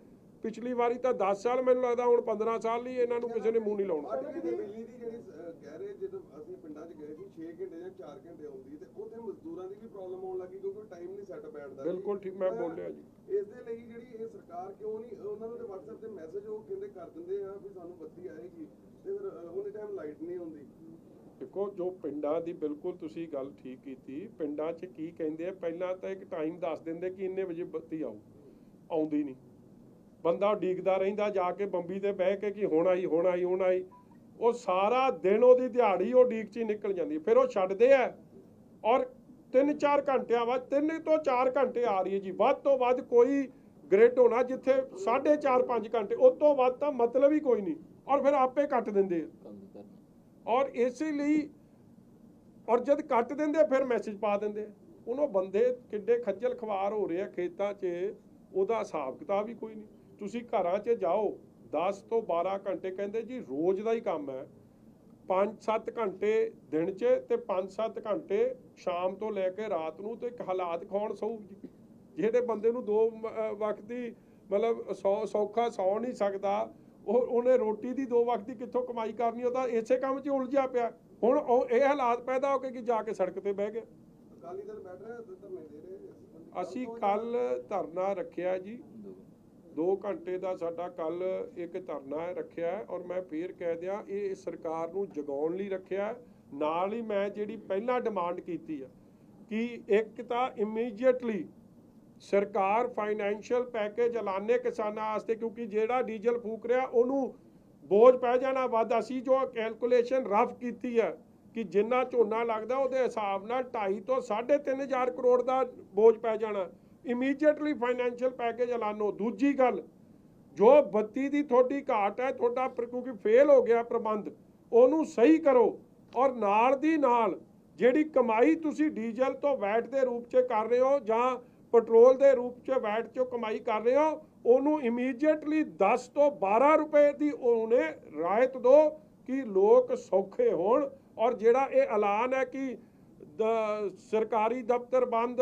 ਪਿਛਲੀ ਵਾਰੀ ਤਾਂ 10 ਸਾਲ, ਮੈਨੂੰ ਲੱਗਦਾ ਹੁਣ 15 ਸਾਲ ਲਈ ਇਹਨਾਂ ਨੂੰ ਕਿਸੇ ਨੇ ਮੂੰਹ ਨਹੀਂ ਲਾਉਣਾ। ਬਿਜਲੀ ਦੀ ਜਿਹੜੀ ਕਹਿ ਰਹੇ, ਜਦੋਂ ਅਸੀਂ ਪਿੰਡਾਂ 'ਚ ਗਏ ਸੀ 6 ਘੰਟੇ ਜਾਂ 4 ਘੰਟੇ ਆਉਂਦੀ, ਤੇ ਉੱਥੇ ਮਜ਼ਦੂਰਾਂ ਦੀ ਵੀ ਪ੍ਰੋਬਲਮ ਆਉਣ ਲੱਗੀ ਕਿਉਂਕਿ ਟਾਈਮ ਨਹੀਂ ਸੈੱਟ ਬੈਠਦਾ। ਬਿਲਕੁਲ ਠੀਕ, ਮੈਂ ਬੋਲਿਆ ਜੀ। ਇਸ ਦੇ ਲਈ ਜਿਹੜੀ ਇਹ ਸਰਕਾਰ ਕਿਉਂ ਨਹੀਂ, ਉਹਨਾਂ ਨੂੰ ਤੇ WhatsApp ਤੇ ਮੈਸੇਜ ਉਹ ਕਹਿੰਦੇ ਕਰ ਦਿੰਦੇ ਆ ਵੀ ਸਾਨੂੰ ਬੱਤੀ ਆਏਗੀ, ਤੇ ਫਿਰ ਉਹਨੇ ਟਾਈਮ ਲਾਈਟ ਨਹੀਂ ਆਉਂਦੀ। ਦੇਖੋ, ਜੋ ਪਿੰਡਾਂ ਦੀ ਬਿਲਕੁਲ ਤੁਸੀਂ ਗੱਲ ਠੀਕ ਕੀਤੀ। ਪਿੰਡਾਂ 'ਚ ਕੀ ਕਹਿੰਦੇ ਆ, ਪਹਿਲਾਂ ਤਾਂ ਇੱਕ ਟਾਈਮ ਦੱਸ ਦਿੰਦੇ ਕਿ ਇੰਨੇ ਵਜੇ ਬੱਤੀ ਆਉਂਦੀ ਨਹੀਂ। ਬੰਦਾ ਉਡੀਕਦਾ ਰਹਿੰਦਾ ਜਾ ਕੇ ਬੰਬੀ ਤੇ ਬਹਿ ਕੇ ਕਿ ਹੁਣ ਆਈ ਹੁਣ ਆਈ ਹੁਣ ਆਈ। ਉਹ ਸਾਰਾ ਦਿਨ ਉਹਦੀ ਦਿਹਾੜੀ ਉਹ ਉਡੀਕ 'ਚ ਹੀ ਨਿਕਲ ਜਾਂਦੀ। ਫਿਰ ਉਹ ਛੱਡਦੇ ਆ ਔਰ 3-4 ਘੰਟਿਆਂ ਬਾਅਦ 3 ਤੋਂ 4 ਘੰਟੇ ਆ ਰਹੀ ਹੈ ਜੀ। ਵੱਧ ਤੋਂ ਵੱਧ ਕੋਈ ਗ੍ਰਿਡ ਹੋਣਾ ਜਿੱਥੇ 4.5-5 ਘੰਟੇ, ਉਸ ਤੋਂ ਵੱਧ ਤਾਂ ਮਤਲਬ ਹੀ ਕੋਈ ਨਹੀਂ। ਔਰ ਫਿਰ ਆਪੇ ਕੱਟ ਦਿੰਦੇ ਆ। ਔਰ ਇਸੇ ਲਈ ਔਰ ਜਦ ਕੱਟ ਦਿੰਦੇ ਫਿਰ ਮੈਸੇਜ ਪਾ ਦਿੰਦੇ। ਉਹਨੋਂ ਬੰਦੇ ਕਿੱਡੇ ਖੱਜਲ ਖਵਾਰ ਹੋ ਰਹੇ ਆ ਖੇਤਾਂ 'ਚ, ਉਹਦਾ ਹਿਸਾਬ ਕਿਤਾਬ ਹੀ ਕੋਈ ਨਹੀਂ। ਤੁਸੀਂ ਘਰਾਂ 'ਚ ਜਾਓ, 10 ਤੋਂ 12 ਘੰਟੇ ਕਹਿੰਦੇ ਜੀ ਰੋਜ਼ ਦਾ ਹੀ ਕੰਮ ਹੈ। 5-7 ਘੰਟੇ ਦਿਨ 'ਚ ਤੇ 5-7 ਘੰਟੇ ਸ਼ਾਮ ਤੋਂ ਲੈ ਕੇ ਰਾਤ ਨੂੰ। ਤੇ ਇੱਕ ਹਾਲਾਤ ਕੌਣ ਸਹੂ ਜੀ? ਜਿਹੜੇ ਬੰਦੇ ਨੂੰ 2 ਵਕਤ ਦੀ ਮਤਲਬ ਸੌਖਾ ਸੌ ਨਹੀਂ ਸਕਦਾ, ਉਹਨੇ ਰੋਟੀ ਦੀ 2 ਵਕਤ ਦੀ ਕਿੱਥੋਂ ਕਮਾਈ ਕਰਨੀ? ਉਹ ਤਾਂ ਇਸੇ ਕੰਮ 'ਚ ਉਲਝਿਆ ਪਿਆ। ਹੁਣ ਉਹ ਇਹ ਹਾਲਾਤ ਪੈਦਾ ਹੋ ਕੇ ਕਿ ਜਾ ਕੇ ਸੜਕ ਤੇ ਬਹਿ ਗਏ। ਅਕਾਲੀ ਦਲ ਬੈਠ ਰਿਹਾ, ਧਰਨੇ ਦੇ ਰਹੇ। ਅਸੀਂ ਕੱਲ ਧਰਨਾ ਰੱਖਿਆ ਜੀ, 2 ਘੰਟੇ ਦਾ ਸਾਡਾ ਕੱਲ ਇੱਕ ਧਰਨਾ ਰੱਖਿਆ। ਔਰ ਮੈਂ ਫੇਰ ਕਹਿ ਦਿਆਂ, ਇਹ ਸਰਕਾਰ ਨੂੰ ਜਗਾਉਣ ਲਈ ਰੱਖਿਆ। ਨਾਲ ਹੀ ਮੈਂ ਜਿਹੜੀ ਪਹਿਲਾਂ ਡਿਮਾਂਡ ਕੀਤੀ ਆ ਕਿ ਇੱਕ ਤਾਂ ਇਮੀਡੀਏਟਲੀ ਸਰਕਾਰ ਫਾਈਨੈਂਸ਼ੀਅਲ ਪੈਕੇਜ ਐਲਾਨੇ ਕਿਸਾਨਾਂ ਵਾਸਤੇ, ਕਿਉਂਕਿ ਜਿਹੜਾ ਡੀਜ਼ਲ ਫੂਕ ਰਿਹਾ ਉਹਨੂੰ ਬੋਝ ਪੈ ਜਾਣਾ ਵੱਧ। ਅਸੀਂ ਜੋ ਕੈਲਕੂਲੇਸ਼ਨ ਰਫ ਕੀਤੀ ਹੈ ਕਿ ਜਿੰਨਾ ਝੋਨਾ ਲੱਗਦਾ ਉਹਦੇ ਹਿਸਾਬ ਨਾਲ 2.5 ਤੋਂ 3.5 ਹਜ਼ਾਰ ਕਰੋੜ ਦਾ ਬੋਝ ਪੈ ਜਾਣਾ। ਇਮੀਡੀਏਟਲੀ ਫਾਈਨੈਂਸ਼ੀਅਲ ਪੈਕੇਜ ਐਲਾਨੋ। ਦੂਜੀ ਗੱਲ, ਜੋ ਬੱਤੀ ਦੀ ਤੁਹਾਡੀ ਘਾਟ ਹੈ, ਤੁਹਾਡਾ ਕਿਉਂਕਿ ਫੇਲ ਹੋ ਗਿਆ ਪ੍ਰਬੰਧ, ਉਹਨੂੰ ਸਹੀ ਕਰੋ। ਔਰ ਨਾਲ ਦੀ ਨਾਲ ਜਿਹੜੀ ਕਮਾਈ ਤੁਸੀਂ ਡੀਜ਼ਲ ਤੋਂ ਵੈਟ ਦੇ ਰੂਪ 'ਚ ਕਰ ਰਹੇ ਹੋ ਜਾਂ ਪੈਟਰੋਲ ਦੇ ਰੂਪ 'ਚ ਵੈਟ 'ਚੋਂ ਕਮਾਈ ਕਰ ਰਹੇ ਹੋ, ਉਹਨੂੰ ਇਮੀਡੀਏਟਲੀ 10 ਤੋਂ 12 ਰੁਪਏ ਦੀ ਉਹਨੇ ਰਾਇਤ ਦਿਓ ਕਿ ਲੋਕ ਸੌਖੇ ਹੋਣ। ਔਰ ਜਿਹੜਾ ਇਹ ਐਲਾਨ ਹੈ ਕਿ ਸਰਕਾਰੀ ਦਫ਼ਤਰ ਬੰਦ,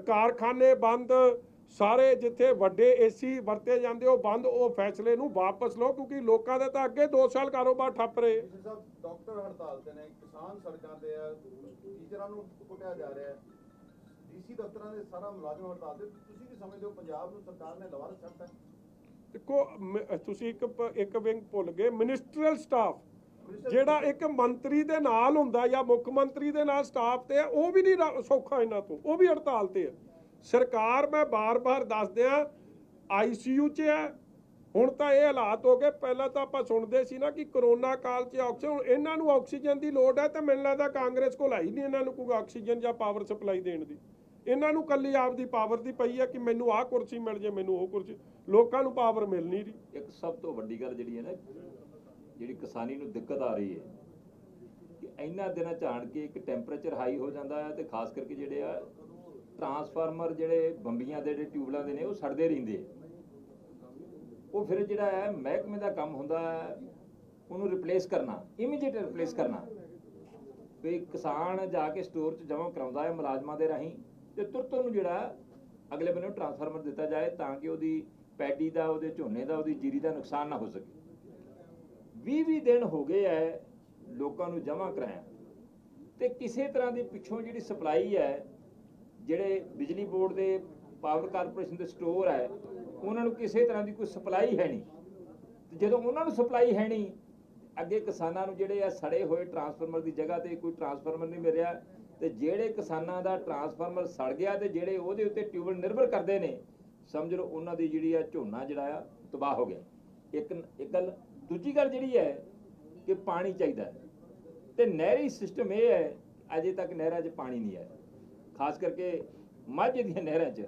ਕਾਰਖਾਨੇ ਬੰਦ, ਸਾਰੇ ਜਿੱਥੇ ਵੱਡੇ ਏਸੀ ਵਰਤੇ ਜਾਂਦੇ ਉਹ ਬੰਦ, ਉਹ ਫੈਸਲੇ ਨੂੰ ਵਾਪਸ ਲਓ। ਕਿਉਂਕਿ ਲੋਕਾਂ ਦੇ ਤਾਂ ਅੱਗੇ 2 ਸਾਲ ਕਾਰੋਬਾਰ ਠੱਪ ਰਹੇ। ਡਾਕਟਰ ਹੜਤਾਲ ਤੇ ਨੇ, ਕਿਸਾਨ ਸੜਕਾਂ ਤੇ ਆ, ਟੀਚਰਾਂ ਨੂੰ ਕੁੱਟਿਆ ਜਾ ਰਿਹਾ ਹੈ, ਡੀਸੀ ਦਫ਼ਤਰਾਂ ਦੇ ਸਾਰਾ ਮੁਲਾਜ਼ਮ ਹੜਤਾਲ ਤੇ। ਤੁਸੀਂ ਕੀ ਸਮਝਦੇ ਹੋ, ਪੰਜਾਬ ਨੂੰ ਸਰਕਾਰ ਨੇ ਦੁਬਾਰਾ ਛੱਡਤਾ? ਦੇਖੋ, ਤੁਸੀਂ ਇੱਕ ਵਿੰਗ ਭੁੱਲ ਗਏ, ਮਿਨਿਸਟਰੀਅਲ ਸਟਾਫ ਜਿਹੜਾ ਇੱਕ ਮੰਤਰੀ ਦੇ ਨਾਲ ਹੁੰਦਾ ਜਾਂ ਮੁੱਖ ਮੰਤਰੀ ਦੇ ਨਾਲ ਸਟਾਫ ਤੇ ਹੈ, ਉਹ ਵੀ ਨਹੀਂ ਸੌਖਾ ਇਹਨਾਂ ਤੋਂ, ਉਹ ਵੀ ਹੜਤਾਲ ਤੇ ਹੈ। ਸਰਕਾਰ, ਮੈਂ ਬਾਰ-ਬਾਰ ਦੱਸ ਦਿਆਂ, ICU 'ਚ ਹੈ। ਹੁਣ ਤਾਂ ਇਹ ਹਾਲਾਤ ਹੋ ਗਏ। ਪਹਿਲਾਂ ਤਾਂ ਆਪਾਂ ਸੁਣਦੇ ਸੀ ਨਾ ਕਿ ਕਰੋਨਾ ਕਾਲ 'ਚ ਆਕਸੀਜਨ, ਇਹਨਾਂ ਨੂੰ ਆਕਸੀਜਨ ਦੀ ਲੋੜ ਹੈ ਤੇ ਮੈਨੂੰ ਲੱਗਦਾ ਕਾਂਗਰਸ ਕੋਲ ਆਈ ਨਹੀਂ ਇਹਨਾਂ ਨੂੰ ਕੋਈ ਆਕਸੀਜਨ ਜਾਂ ਪਾਵਰ ਸਪਲਾਈ ਦੇਣ ਦੀ। ਇਹਨਾਂ ਨੂੰ ਕੱਲੀ ਆਪਦੀ ਪਾਵਰ ਦੀ ਪਈ ਹੈ ਕਿ ਮੈਨੂੰ ਆਹ ਕੁਰਸੀ ਮਿਲ ਜੇ, ਮੈਨੂੰ ਉਹ ਕੁਰਸੀ। ਲੋਕਾਂ ਨੂੰ ਪਾਵਰ ਮਿਲ ਨਹੀਂ ਰਹੀ। ਇੱਕ ਸਭ ਤੋਂ ਵੱਡੀ ਗੱਲ ਜਿਹੜੀ ਹੈ ਨਾ, ਜਿਹੜੀ ਕਿਸਾਨੀ ਨੂੰ ਦਿੱਕਤ ਆ ਰਹੀ ਹੈ ਕਿ ਇਹਨਾਂ ਦਿਨਾਂ 'ਚ ਆਣ ਕੇ ਇੱਕ ਟੈਂਪਰੇਚਰ ਹਾਈ ਹੋ ਜਾਂਦਾ ਹੈ, ਤੇ ਖਾਸ ਕਰਕੇ ਜਿਹੜੇ ਆ ਟਰਾਂਸਫਾਰਮਰ, ਜਿਹੜੇ ਬੰਬੀਆਂ ਦੇ ਜਿਹੜੇ ਟਿਊਬਲਾਂ ਦੇ ਨੇ, ਉਹ ਸੜਦੇ ਰਹਿੰਦੇ। ਉਹ ਫਿਰ ਜਿਹੜਾ ਹੈ ਮਹਿਕਮੇ ਦਾ ਕੰਮ ਹੁੰਦਾ ਹੈ ਉਹਨੂੰ ਰਿਪਲੇਸ ਕਰਨਾ, ਇਮੀਡੀਏਟ ਰਿਪਲੇਸ ਕਰਨਾ। ਵੀ ਕਿਸਾਨ ਜਾ ਕੇ ਸਟੋਰ 'ਚ ਜਮ੍ਹਾਂ ਕਰਾਉਂਦਾ ਹੈ ਮੁਲਾਜ਼ਮਾਂ ਦੇ ਰਾਹੀਂ, ਤੇ ਤੁਰਤ ਉਹਨੂੰ ਜਿਹੜਾ ਅਗਲੇ ਬੰਨੇ ਟਰਾਂਸਫਾਰਮਰ ਦਿੱਤਾ ਜਾਏ ਤਾਂ ਕਿ ਉਹਦੀ ਪੈਡੀ ਦਾ, ਉਹਦੇ ਝੋਨੇ ਦਾ, ਉਹਦੀ ਜੀਰੀ ਦਾ ਨੁਕਸਾਨ ਨਾ ਹੋ ਸਕੇ। 20 ਦਿਨ ਹੋ ਗਏ ਹੈ ਲੋਕਾਂ ਨੂੰ ਜਮ੍ਹਾਂ ਕਰਾਇਆ, ਤੇ ਕਿਸੇ ਤਰ੍ਹਾਂ ਦੀ ਪਿੱਛੋਂ ਜਿਹੜੀ ਸਪਲਾਈ ਹੈ, ਜਿਹੜੇ ਬਿਜਲੀ ਬੋਰਡ ਦੇ, ਪਾਵਰ ਕਾਰਪੋਰੇਸ਼ਨ ਦੇ ਸਟੋਰ ਹੈ, ਉਹਨਾਂ ਨੂੰ ਕਿਸੇ ਤਰ੍ਹਾਂ ਦੀ ਕੋਈ ਸਪਲਾਈ ਹੈ ਨਹੀਂ। ਤੇ ਜਦੋਂ ਉਹਨਾਂ ਨੂੰ ਸਪਲਾਈ ਹੈ ਨਹੀਂ, ਅੱਗੇ ਕਿਸਾਨਾਂ ਨੂੰ ਜਿਹੜੇ ਆ ਸੜੇ ਹੋਏ ਟਰਾਂਸਫਾਰਮਰ ਦੀ ਜਗ੍ਹਾ ਤੇ ਕੋਈ ਟਰਾਂਸਫਾਰਮਰ ਨਹੀਂ ਮਿਲ ਰਿਹਾ। ਤੇ ਜਿਹੜੇ ਕਿਸਾਨਾਂ ਦਾ ਟਰਾਂਸਫਾਰਮਰ ਸੜ ਗਿਆ ਤੇ ਜਿਹੜੇ ਉਹਦੇ ਉੱਤੇ ਟਿਊਬਲ ਨਿਰਭਰ ਕਰਦੇ ਨੇ, ਸਮਝ ਲਓ ਉਹਨਾਂ ਦੀ ਜਿਹੜੀ ਆ ਝੋਨਾ ਜਿਹੜਾ ਆ ਤਬਾਹ ਹੋ ਗਿਆ। ਇੱਕ ਗੱਲ। ਦੂਜੀ ਗੱਲ ਜਿਹੜੀ ਹੈ ਕਿ ਪਾਣੀ ਚਾਹੀਦਾ ਹੈ, ਤੇ ਨਹਿਰੀ ਸਿਸਟਮ ਇਹ ਹੈ ਅਜੇ ਤੱਕ ਨਹਿਰਾਂ 'ਚ ਪਾਣੀ ਨਹੀਂ ਆਇਆ। ਖਾਸ ਕਰਕੇ ਮਾਝੇ ਦੀਆਂ ਨਹਿਰਾਂ 'ਚ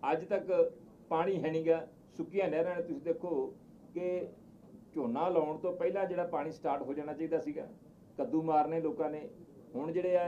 ਅੱਜ ਤੱਕ ਪਾਣੀ ਹੈ ਨਹੀਂਗਾ। ਸੁੱਕੀਆਂ ਨਹਿਰਾਂ ਨੇ ਤੁਸੀਂ ਦੇਖੋ ਕਿ ਝੋਨਾ ਲਾਉਣ ਤੋਂ ਪਹਿਲਾਂ ਜਿਹੜਾ ਪਾਣੀ ਸਟਾਰਟ ਹੋ ਜਾਣਾ ਚਾਹੀਦਾ ਸੀਗਾ। ਕੱਦੂ ਮਾਰਨੇ ਲੋਕਾਂ ਨੇ। ਹੁਣ ਜਿਹੜੇ ਆ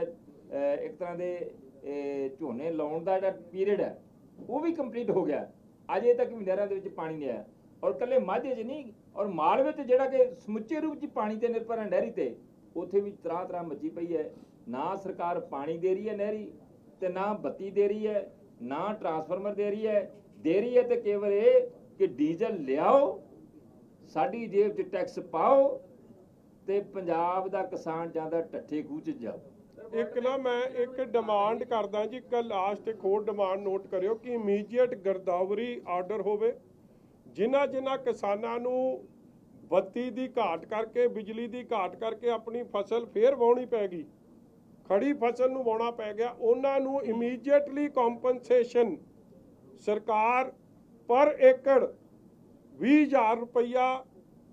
ਇੱਕ ਤਰ੍ਹਾਂ ਦੇ ਝੋਨੇ ਲਾਉਣ ਦਾ ਜਿਹੜਾ ਪੀਰੀਅਡ ਹੈ ਉਹ ਵੀ ਕੰਪਲੀਟ ਹੋ ਗਿਆ, ਅਜੇ ਤੱਕ ਵੀ ਨਹਿਰਾਂ ਦੇ ਵਿੱਚ ਪਾਣੀ ਨਹੀਂ ਆਇਆ। ਔਰ ਇਕੱਲੇ ਮਾਝੇ 'ਚ ਨਹੀਂ, ਔਰ ਮਾਲ ਵਿੱਚ ਜਿਹੜਾ ਕਿ ਸਮੁੱਚੇ ਰੂਪ 'ਚ ਪਾਣੀ ਤੇ ਨਿਰਭਰ ਹੈ ਨਹਿਰੀ ਤੇ, ਉੱਥੇ ਵੀ ਤਰ੍ਹਾਂ ਮੱਚੀ ਪਈ ਹੈ। ਨਾ ਸਰਕਾਰ ਪਾਣੀ ਦੇ ਰਹੀ ਹੈ ਨਹਿਰੀ, ਤੇ ਨਾ ਬੱਤੀ ਦੇ ਰਹੀ ਹੈ, ਨਾ ਟਰਾਂਸਫਾਰਮਰ ਦੇ ਰਹੀ ਹੈ ਤੇ ਕੇਵਲ ਇਹ ਕਿ ਡੀਜ਼ਲ ਲਿਆਓ, ਸਾਡੀ ਜੇਬ 'ਚ ਟੈਕਸ ਪਾਓ, ਤੇ ਪੰਜਾਬ ਦਾ ਕਿਸਾਨ ਜਾਂਦਾ ਠੱਠੇ ਖੂਹ 'ਚ ਜਾਓ। ਇੱਕ ਨਾ ਮੈਂ ਇੱਕ ਡਿਮਾਂਡ ਕਰਦਾ ਜੀ, ਇੱਕ ਲਾਸਟ ਇੱਕ ਹੋਰ ਡਿਮਾਂਡ ਨੋਟ ਕਰਿਓ ਕਿ ਇਮੀਡੀਏਟ ਗਿਰਦਾਵਰੀ ਆਰਡਰ ਹੋਵੇ। ਜਿਨ੍ਹਾਂ ਕਿਸਾਨਾਂ ਨੂੰ ਬੱਤੀ ਦੀ ਘਾਟ ਕਰਕੇ, ਬਿਜਲੀ ਦੀ ਘਾਟ ਕਰਕੇ ਆਪਣੀ ਫਸਲ ਫੇਰ ਵਾਹੁਣੀ ਪੈ ਗਈ, ਖੜੀ ਫਸਲ ਨੂੰ ਵਾਹੁਣਾ ਪੈ ਗਿਆ, ਉਹਨਾਂ ਨੂੰ ਇਮੀਡੀਏਟਲੀ ਕੰਪਨਸੇਸ਼ਨ ਸਰਕਾਰ ਪਰ ਏਕੜ 20,000 ਰੁਪਈਆ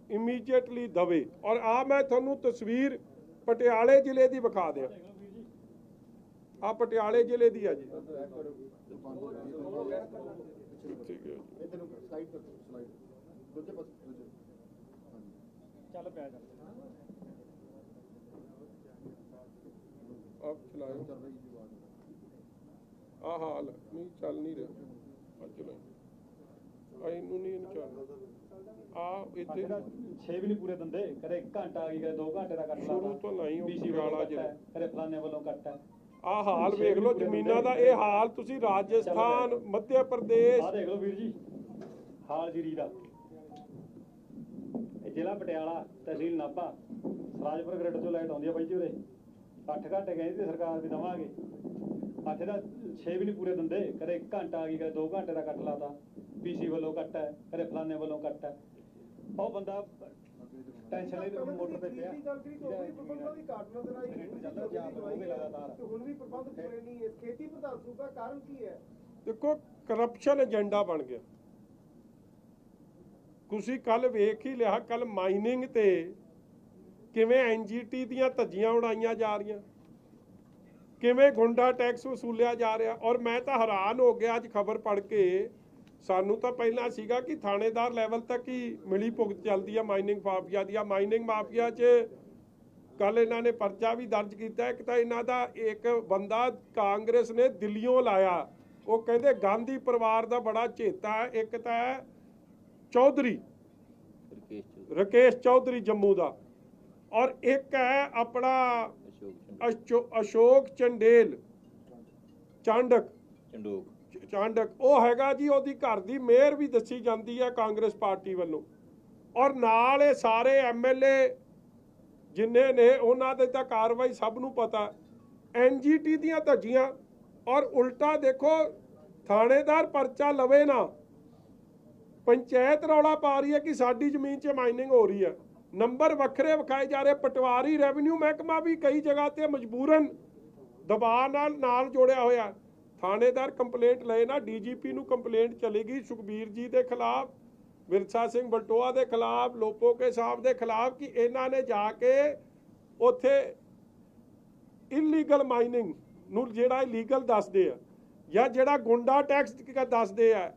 ਇਮੀਡੀਏਟਲੀ ਦਵੇ। ਔਰ ਆ ਮੈਂ ਤੁਹਾਨੂੰ ਤਸਵੀਰ ਪਟਿਆਲੇ ਜ਼ਿਲ੍ਹੇ ਦੀ ਵਿਖਾ ਦਿਆਂ, ਆ ਪਟਿਆਲੇ ਜ਼ਿਲ੍ਹੇ ਦੀ ਆ ਜੀ। ਠੀਕ ਹੈ ਚੱਲ ਪਿਆ ਆਪ ਚਲਾਓ। ਆ ਹਾਲ ਨਹੀਂ ਚੱਲ ਨਹੀਂ ਰਿਹਾ, ਅੱਜ ਚਲਾਓ ਇਹਨੂੰ ਨਹੀਂ ਚੱਲਦਾ। ਆ ਇੱਥੇ 6 ਵੀ ਨਹੀਂ ਪੂਰੇ ਦਿੰਦੇ, ਕਦੇ ਘੰਟਾ ਆ ਗਈ, ਕਦੇ 2 ਘੰਟੇ ਦਾ ਕੱਟ ਲਾ, ਸ਼ੁਰੂ ਤੋਂ ਨਹੀਂ ਉਹ BC ਪਟਿਆਲਾ ਵੱਲੋਂ ਜ਼ਿਲ੍ਹਾ, ਕਦੇ ਫਲਾਣੇ ਵੱਲੋਂ ਕੱਟ ਹੈ। ਆ ਹਾਲ ਵੇਖ ਲਓ ਜ਼ਮੀਨਾਂ ਦਾ। ਇਹ ਹਾਲ ਤੁਸੀਂ ਰਾਜਸਥਾਨ, ਮੱਧ ਪ੍ਰਦੇਸ਼, ਆਹ ਦੇਖ ਲਓ ਵੀਰ ਜੀ ਹਾਲ ਜੀਰੀ ਦਾ। ਇਹ ਜ਼ਿਲ੍ਹਾ ਪਟਿਆਲਾ, ਤਹਿਸੀਲ ਨਾਭਾ, ਰਾਜਪੁਰ ਗ੍ਰਿਡ ਚੋਂ ਲਾਈਟ ਆਉਂਦੀ ਆ ਬਾਈ ਜੀ ਉਰੇ। 8 ਘੰਟੇ ਕਹਿੰਦੀ ਤੇ ਸਰਕਾਰ ਵੀ ਦੇਵਾਂਗੇ, 8 ਦਾ 6 ਵੀ ਨਹੀਂ ਪੂਰੇ ਦਿੰਦੇ, ਕਦੇ ਘੰਟਾ ਆ ਗਈ, ਕਦੇ 2 ਘੰਟੇ ਦਾ ਕੱਟ ਲਾਤਾ, BC ਵੱਲੋਂ ਕੱਟ ਹੈ, ਕਦੇ ਫਲਾਣੇ ਵੱਲੋਂ ਕੱਟ ਹੈ। ਉਹ ਬੰਦਾ ਟੈਨਸ਼ਨ ਲਈ ਮੋਟਰ ਤੇ ਪਿਆ। ਦੇਖੋ ਕਰਪਸ਼ਨ ਏਜੰਡਾ ਬਣ ਗਿਆ। ਤੁਸੀਂ ਕੱਲ ਵੇਖ ਹੀ ਲਿਆ, ਕੱਲ ਮਾਈਨਿੰਗ ਤੇ ਕਿਵੇਂ NGT ਦੀਆਂ ਧੱਜੀਆਂ ਉਡਾਈਆਂ ਜਾ ਰਹੀਆਂ, ਕਿਵੇਂ ਗੁੰਡਾ ਟੈਕਸ ਵਸੂਲਿਆ ਜਾ ਰਿਹਾ। ਔਰ ਮੈਂ ਤਾਂ ਹੈਰਾਨ ਹੋ ਗਿਆ ਅੱਜ ਖਬਰ ਪੜ੍ਹ ਕੇ। ਸਾਨੂੰ ਤਾਂ ਪਹਿਲਾਂ ਸੀਗਾ ਕਿ ਥਾਣੇਦਾਰ ਲੈਵਲ ਤੱਕ ਹੀ ਮਿਲੀ ਭੁਗਤ ਚੱਲਦੀ ਆ ਮਾਈਨਿੰਗ ਮਾਫੀਆ ਦੀ। ਮਾਈਨਿੰਗ ਮਾਫੀਆ 'ਚ ਕੱਲ ਇਹਨਾਂ ਨੇ ਪਰਚਾ ਵੀ ਦਰਜ ਕੀਤਾ। ਇੱਕ ਤਾਂ ਇਹਨਾਂ ਦਾ ਇੱਕ ਬੰਦਾ ਕਾਂਗਰਸ ਨੇ ਦਿੱਲੀੋਂ ਲਾਇਆ, ਉਹ ਕਹਿੰਦੇ ਗਾਂਧੀ ਪਰਿਵਾਰ ਦਾ ਬੜਾ ਚੇਤਾ ਹੈ। ਇੱਕ ਤਾਂ ਚੌਧਰੀ ਰਕੇਸ਼ ਚੌਧਰੀ ਜੰਮੂ ਦਾ, ਔਰ ਇੱਕ ਹੈ ਆਪਣਾ ਅਸ਼ੋਕ ਚੰਡੇਲ ਚਾਂਡਕ, ਉਹ ਹੈਗਾ ਜੀ, ਉਹਦੀ ਘਰ ਦੀ ਮੇਅਰ ਵੀ ਦੱਸੀ ਜਾਂਦੀ ਹੈ ਕਾਂਗਰਸ ਪਾਰਟੀ ਵੱਲੋਂ। ਔਰ ਨਾਲ ਇਹ ਸਾਰੇ MLA ਜਿੰਨੇ ਨੇ, ਉਹਨਾਂ ਦੇ ਤਾਂ ਕਾਰਵਾਈ ਸਭ ਨੂੰ ਪਤਾ। NGT ਦੀਆਂ ਧੱਜੀਆਂ, ਔਰ ਉਲਟਾ ਦੇਖੋ ਥਾਣੇਦਾਰ ਪਰਚਾ ਲਵੇ ਨਾ, ਪੰਚਾਇਤ ਰੌਲਾ ਪਾ ਰਹੀ ਹੈ ਕਿ ਸਾਡੀ ਜ਼ਮੀਨ 'ਚ ਮਾਈਨਿੰਗ ਹੋ ਰਹੀ ਹੈ, ਨੰਬਰ ਵੱਖਰੇ ਵਿਖਾਏ ਜਾ ਰਹੇ। ਪਟਵਾਰੀ ਰੈਵਨਿਊ ਮਹਿਕਮਾ ਵੀ ਕਈ ਜਗ੍ਹਾ ਤੇ ਮਜਬੂਰਨ ਦਬਾਅ ਨਾਲ ਜੋੜਿਆ ਹੋਇਆ। ਥਾਣੇਦਾਰ ਕੰਪਲੇਂਟ ਲਏ ਨਾ, DGP ਨੂੰ ਕੰਪਲੇਂਟ ਚਲੇਗੀ ਸੁਖਬੀਰ ਜੀ ਦੇ ਖਿਲਾਫ, ਵਿਰਸਾ ਸਿੰਘ ਬਲਟੋਆ ਦੇ ਖਿਲਾਫ, ਲੋਪੋਕੇ ਸਾਹਿਬ ਦੇ ਖਿਲਾਫ, ਕਿ ਇਹਨਾਂ ਨੇ ਜਾ ਕੇ ਉੱਥੇ ਇਲੀਗਲ ਮਾਈਨਿੰਗ ਨੂੰ ਜਿਹੜਾ ਇਲੀਗਲ ਦੱਸਦੇ ਆ ਜਾਂ ਜਿਹੜਾ ਗੁੰਡਾ ਟੈਕਸ ਦੱਸਦੇ ਆ,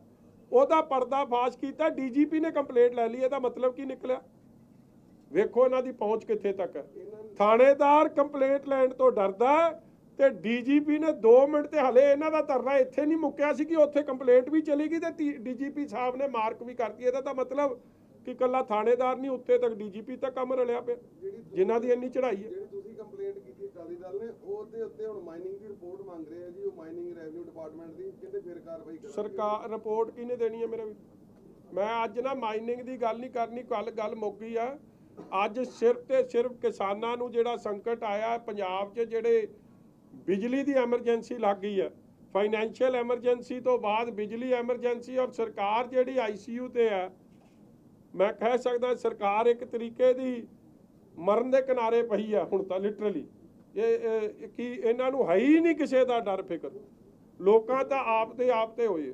ਉਹਦਾ ਪਰਦਾਫਾਸ਼ ਕੀਤਾ। DGP ਨੇ ਕੰਪਲੇਂਟ ਲੈ ਲਈ। ਇਹਦਾ ਮਤਲਬ ਕੀ ਨਿਕਲਿਆ? ਵੇਖੋ ਇਹਨਾਂ ਦੀ ਪਹੁੰਚ ਕਿੱਥੇ ਤੱਕ ਹੈ। ਥਾਣੇਦਾਰ ਕੰਪਲੇਂਟ ਲੈਣ ਤੋਂ ਡਰਦਾ ਤੇ DGP ਨੇ 2 ਮਿੰਟ ਤੇ ਹਲੇ ਇਹਨਾਂ ਦਾ ਧਰਨਾ ਇੱਥੇ ਨਹੀਂ ਮੁੱਕਿਆ ਸੀ ਕਿ ਉੱਥੇ ਕੰਪਲੇਂਟ ਵੀ ਚਲੀ ਗਈ ਤੇ DGP ਸਾਹਿਬ ਨੇ ਮਾਰਕ ਵੀ ਕਰਤੀ। ਇਹਦਾ ਤਾਂ ਮਤਲਬ ਕਿ ਇਕੱਲਾ ਥਾਣੇਦਾਰ ਨਹੀਂ, ਉੱਤੇ ਤੱਕ DGP ਤੱਕ ਕੰਮ ਰਲਿਆ ਪਿਆ, ਜਿਨ੍ਹਾਂ ਦੀ ਇੰਨੀ ਚੜ੍ਹਾਈ ਹੈ। ਜਿਹੜੀ ਤੁਸੀਂ ਕੰਪਲੇਂਟ ਕੀਤੀ ਅਕਾਲੀ ਦਲ ਨੇ, ਉਹਦੇ ਉੱਤੇ ਹੁਣ ਮਾਈਨਿੰਗ ਦੀ ਰਿਪੋਰਟ ਮੰਗ ਰਹੇ ਆ ਜੀ, ਉਹ ਮਾਈਨਿੰਗ ਰੈਵਨਿਊ ਡਿਪਾਰਟਮੈਂਟ ਦੀ, ਕਹਿੰਦੇ ਫਿਰ ਕਾਰਵਾਈ ਕਰਨਗੇ। ਸਰਕਾਰ ਰਿਪੋਰਟ ਕਿਹਨੇ ਦੇਣੀ ਹੈ? ਮੇਰੇ ਵੀ ਮੈਂ ਅੱਜ ਨਾ ਮਾਈਨਿੰਗ ਦੀ ਗੱਲ ਨਹੀਂ ਕਰਨੀ, ਕੱਲ ਗੱਲ ਮੁੱਕ ਗਈ ਆ। ਅੱਜ ਸਿਰਫ ਤੇ ਸਿਰਫ ਕਿਸਾਨਾਂ ਨੂੰ ਜਿਹੜਾ ਸੰਕਟ ਆਇਆ ਪੰਜਾਬ 'ਚ, ਜਿਹੜੇ ਬਿਜਲੀ ਦੀ ਐਮਰਜੈਂਸੀ ਲੱਗ ਗਈ ਹੈ, ਫਾਈਨੈਂਸ਼ੀਅਲ ਐਮਰਜੈਂਸੀ ਤੋਂ ਬਾਅਦ ਬਿਜਲੀ ਐਮਰਜੈਂਸੀ, ਔਰ ਸਰਕਾਰ ਜਿਹੜੀ ICU ਤੇ ਹੈ, ਮੈਂ ਕਹਿ ਸਕਦਾ ਸਰਕਾਰ ਇੱਕ ਤਰੀਕੇ ਦੀ ਮਰਨ ਦੇ ਕਿਨਾਰੇ ਪਈ ਆ ਹੁਣ ਤਾਂ ਲਿਟਰਲੀ। ਇਹ ਕੀ ਇਹਨਾਂ ਨੂੰ ਹੈ ਹੀ ਨਹੀਂ ਕਿਸੇ ਦਾ ਡਰ ਫਿਕਰ, ਲੋਕਾਂ ਤਾਂ ਆਪ ਤੇ ਹੋਏ ਆ।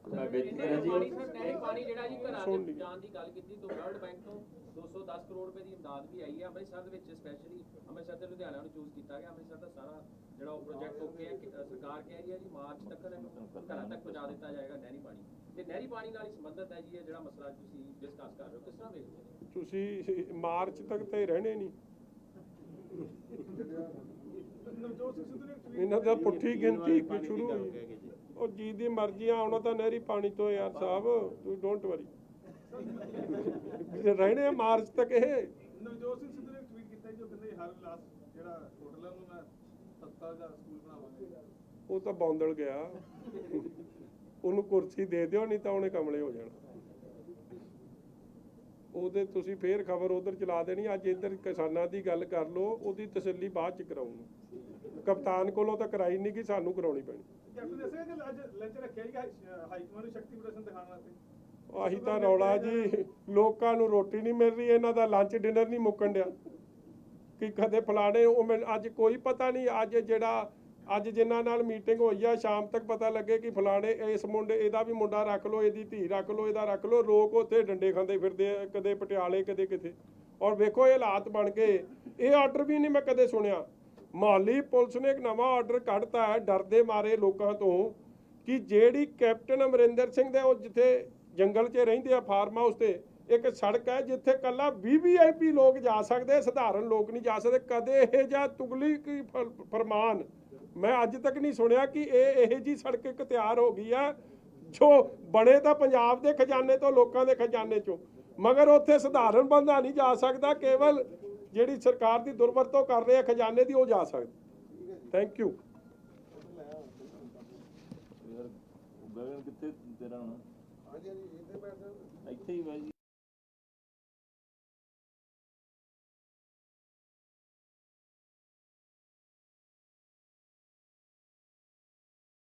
ਪਾਣੀ ਜਿਹੜਾ ਜੀ ਘਰਾਂ ਦੇ ਜਾਣ ਦੀ ਗੱਲ ਕੀਤੀ ਤੋਂ ਵਰਲਡ ਬੈਂਕ ਤੋਂ 210 ਕਰੋੜ ਰੁਪਏ ਦੀ ਇਮਦਾਦ ਵੀ ਆਈ ਹੈ ਅੰਮ੍ਰਿਤਸਰ ਦੇ ਵਿੱਚ, ਸਪੈਸ਼ਲੀ ਅੰਮ੍ਰਿਤਸਰ ਤੇ ਲੁਧਿਆਣਾ ਨੂੰ ਚੂਜ਼ ਕੀਤਾ ਗਿਆ। ਅੰਮ੍ਰਿਤਸਰ ਦਾ ਸਾਰਾ ਜਿਹੜਾ ਉਹ ਪ੍ਰੋਜੈਕਟ ਓਕੇ ਹੈ, ਸਰਕਾਰ ਕਹਿ ਰਹੀ ਹੈ ਜੀ ਮਾਰਚ ਤੱਕ ਇਹਨੂੰ ਘਰਾਂ ਤੱਕ ਪਹੁੰਚਾ ਦਿੱਤਾ ਜਾਏਗਾ ਨਹਿਰੀ ਪਾਣੀ। ਤੇ ਨਹਿਰੀ ਪਾਣੀ ਨਾਲ ਹੀ ਸੰਬੰਧਿਤ ਹੈ ਜੀ ਇਹ ਜਿਹੜਾ ਮਸਲਾ ਤੁਸੀਂ ਡਿਸਕਸ ਕਰ ਰਹੇ ਹੋ, ਕਿਸ ਤਰ੍ਹਾਂ ਵੇਖਦੇ ਹੋ ਤੁਸੀਂ? ਮਾਰਚ ਤੱਕ ਤੇ ਰਹਿਣੇ ਨਹੀਂ, ਇਹਨਾਂ ਦਾ ਪੁੱਠੀ ਗਿਣਤੀ ਸ਼ੁਰੂ ਹੋਈ। ਉਹ ਜੀ ਦੀ ਮਰਜ਼ੀ ਆ, ਆਉਣਾ ਤਾਂ ਨਹਿਰੀ ਪਾਣੀ ਤੋਂ ਯਾਰ ਸਾਹਿਬ, ਤੂੰ ਡੋਂਟ ਵਰੀ, ਰਹਿਣੇ ਮਾਰਚ ਤੱਕ। ਇਹ ਨਵਜੋਤ ਸਿੰਘ ਸਿੱਧੂ ਨੇ ਟਵੀਟ ਕੀਤਾ ਜੋ ਕਹਿੰਦੇ ਹਰ ਲਾਸਟ ਜਿਹੜਾ ਹੋਟਲ ਨੂੰ ਮੈਂ ਸਸਤਾ ਜਿਹਾ ਸਕੂਲ ਬਣਾਵਾਂਗਾ। ਉਹ ਤਾਂ ਬੌਂਦਲ ਗਿਆ, ਉਹਨੂੰ ਕੁਰਸੀ ਦੇ ਦਿਓ, ਨਹੀਂ ਤਾਂ ਉਹਨੇ ਕਮਲੇ ਹੋ ਜਾਣਾ। ਉਹਦੇ ਤੁਸੀਂ ਫੇਰ ਖਬਰ ਉਧਰ ਚਲਾ ਦੇਣੀ। ਅੱਜ ਇੱਧਰ ਕਿਸਾਨਾਂ ਦੀ ਗੱਲ ਕਰ ਲਓ, ਉਹਦੀ ਤਸੱਲੀ ਬਾਅਦ ਚ ਕਰਾਉਂਗਾ। ਕਪਤਾਨ ਕੋਲੋਂ ਤਾਂ ਕਰਾਈ ਨਹੀਂ, ਕਿ ਸਾਨੂੰ ਕਰਾਉਣੀ ਪੈਣੀ। ਕੈਪਟਨ ਦੱਸਿਆ ਕਿ ਅੱਜ ਲੰਚ ਰੱਖਿਆ ਜੀ ਹਾਈ ਕਮਾਂਡ ਨੂੰ ਸ਼ਕਤੀ ਪ੍ਰਦਰਸ਼ਨ ਦਿਖਾਉਣ ਵਾਸਤੇ। ਆਹੀ ਤਾਂ ਰੌਲਾ ਜੀ, ਲੋਕਾਂ ਨੂੰ ਰੋਟੀ ਨਹੀਂ ਮਿਲ ਰਹੀ, ਇਹਨਾਂ ਦਾ ਲੰਚ ਡਿਨਰ ਨਹੀਂ ਮੁੱਕਣ ਡਿਆ ਕਿ ਕਦੇ ਫਲਾਣੇ ਉਹ ਅੱਜ ਕੋਈ ਪਤਾ ਨਹੀਂ। ਅੱਜ ਜਿਨ੍ਹਾਂ ਨਾਲ ਮੀਟਿੰਗ ਹੋਈ ਆ, ਸ਼ਾਮ ਤੱਕ ਪਤਾ ਲੱਗੇ ਕਿ ਫਲਾਣੇ ਇਸ ਮੁੰਡੇ, ਇਹਦਾ ਵੀ ਮੁੰਡਾ ਰੱਖ ਲਓ, ਇਹਦੀ ਧੀ ਰੱਖ ਲਓ, ਇਹਦਾ ਰੱਖ ਲਓ। ਲੋਕ ਉੱਥੇ ਡੰਡੇ ਖਾਂਦੇ ਫਿਰਦੇ ਆ, ਕਦੇ ਪਟਿਆਲੇ ਕਦੇ ਕਿਤੇ। ਔਰ ਵੇਖੋ ਇਹ ਹਾਲਾਤ ਬਣ ਗਏ। ਇਹ ਆਰਡਰ ਵੀ ਨਹੀਂ ਮੈਂ ਕਦੇ ਸੁਣਿਆ। ਮੁਹਾਲੀ ਪੁਲਿਸ ਨੇ ਇੱਕ ਨਵਾਂ ਆਰਡਰ ਕੱਢਤਾ ਹੈ ਡਰਦੇ ਮਾਰੇ ਲੋਕਾਂ ਤੋਂ, ਕਿ ਜਿਹੜੀ ਕੈਪਟਨ ਅਮਰਿੰਦਰ ਸਿੰਘ ਦੇ ਉਹ ਜਿੱਥੇ ਜੰਗਲ 'ਚ ਰਹਿੰਦੇ ਆ ਫਾਰਮ ਹਾਊਸ ਤੇ, ਇੱਕ ਸੜਕ ਹੈ ਜਿੱਥੇ ਕੱਲਾ VVIP ਲੋਕ ਜਾ ਸਕਦੇ, ਸਧਾਰਨ ਲੋਕ ਨਹੀਂ ਜਾ ਸਕਦੇ। ਕਦੇ ਇਹ ਜਿਹਾ ਤੁਗਲੀ ਕੀ ਫਰਮਾਨ ਮੈਂ ਅੱਜ ਤੱਕ ਨਹੀਂ ਸੁਣਿਆ ਕਿ ਇਹ ਜੀ ਸੜਕ ਇੱਕ ਤਿਆਰ ਹੋ ਗਈ ਆ ਜੋ ਬਣੇ ਤਾਂ ਪੰਜਾਬ ਦੇ ਖਜ਼ਾਨੇ ਤੋਂ, ਲੋਕਾਂ ਦੇ ਖਜ਼ਾਨੇ ਚੋਂ, ਮਗਰ ਉੱਥੇ ਸਧਾਰਨ ਬੰਦਾ ਨਹੀਂ ਜਾ ਸਕਦਾ। ਕੇਵਲ ਜਿਹੜੀ ਸਰਕਾਰ ਦੀ ਦੁਰਵਰਤੋਂ ਕਰ ਰਹੇ ਆ ਖਜ਼ਾਨੇ ਦੀ, ਉਹ ਜਾ ਸਕਦਾ। Thank you. ਗਗਨ ਕਿੱਥੇ ਤੇਰਾ ਹੁਣ? ਹਾਂਜੀ ਇੱਥੇ ਬੈਠ ਇੱਥੇ ਹੀ ਬਾਈ ਜੀ।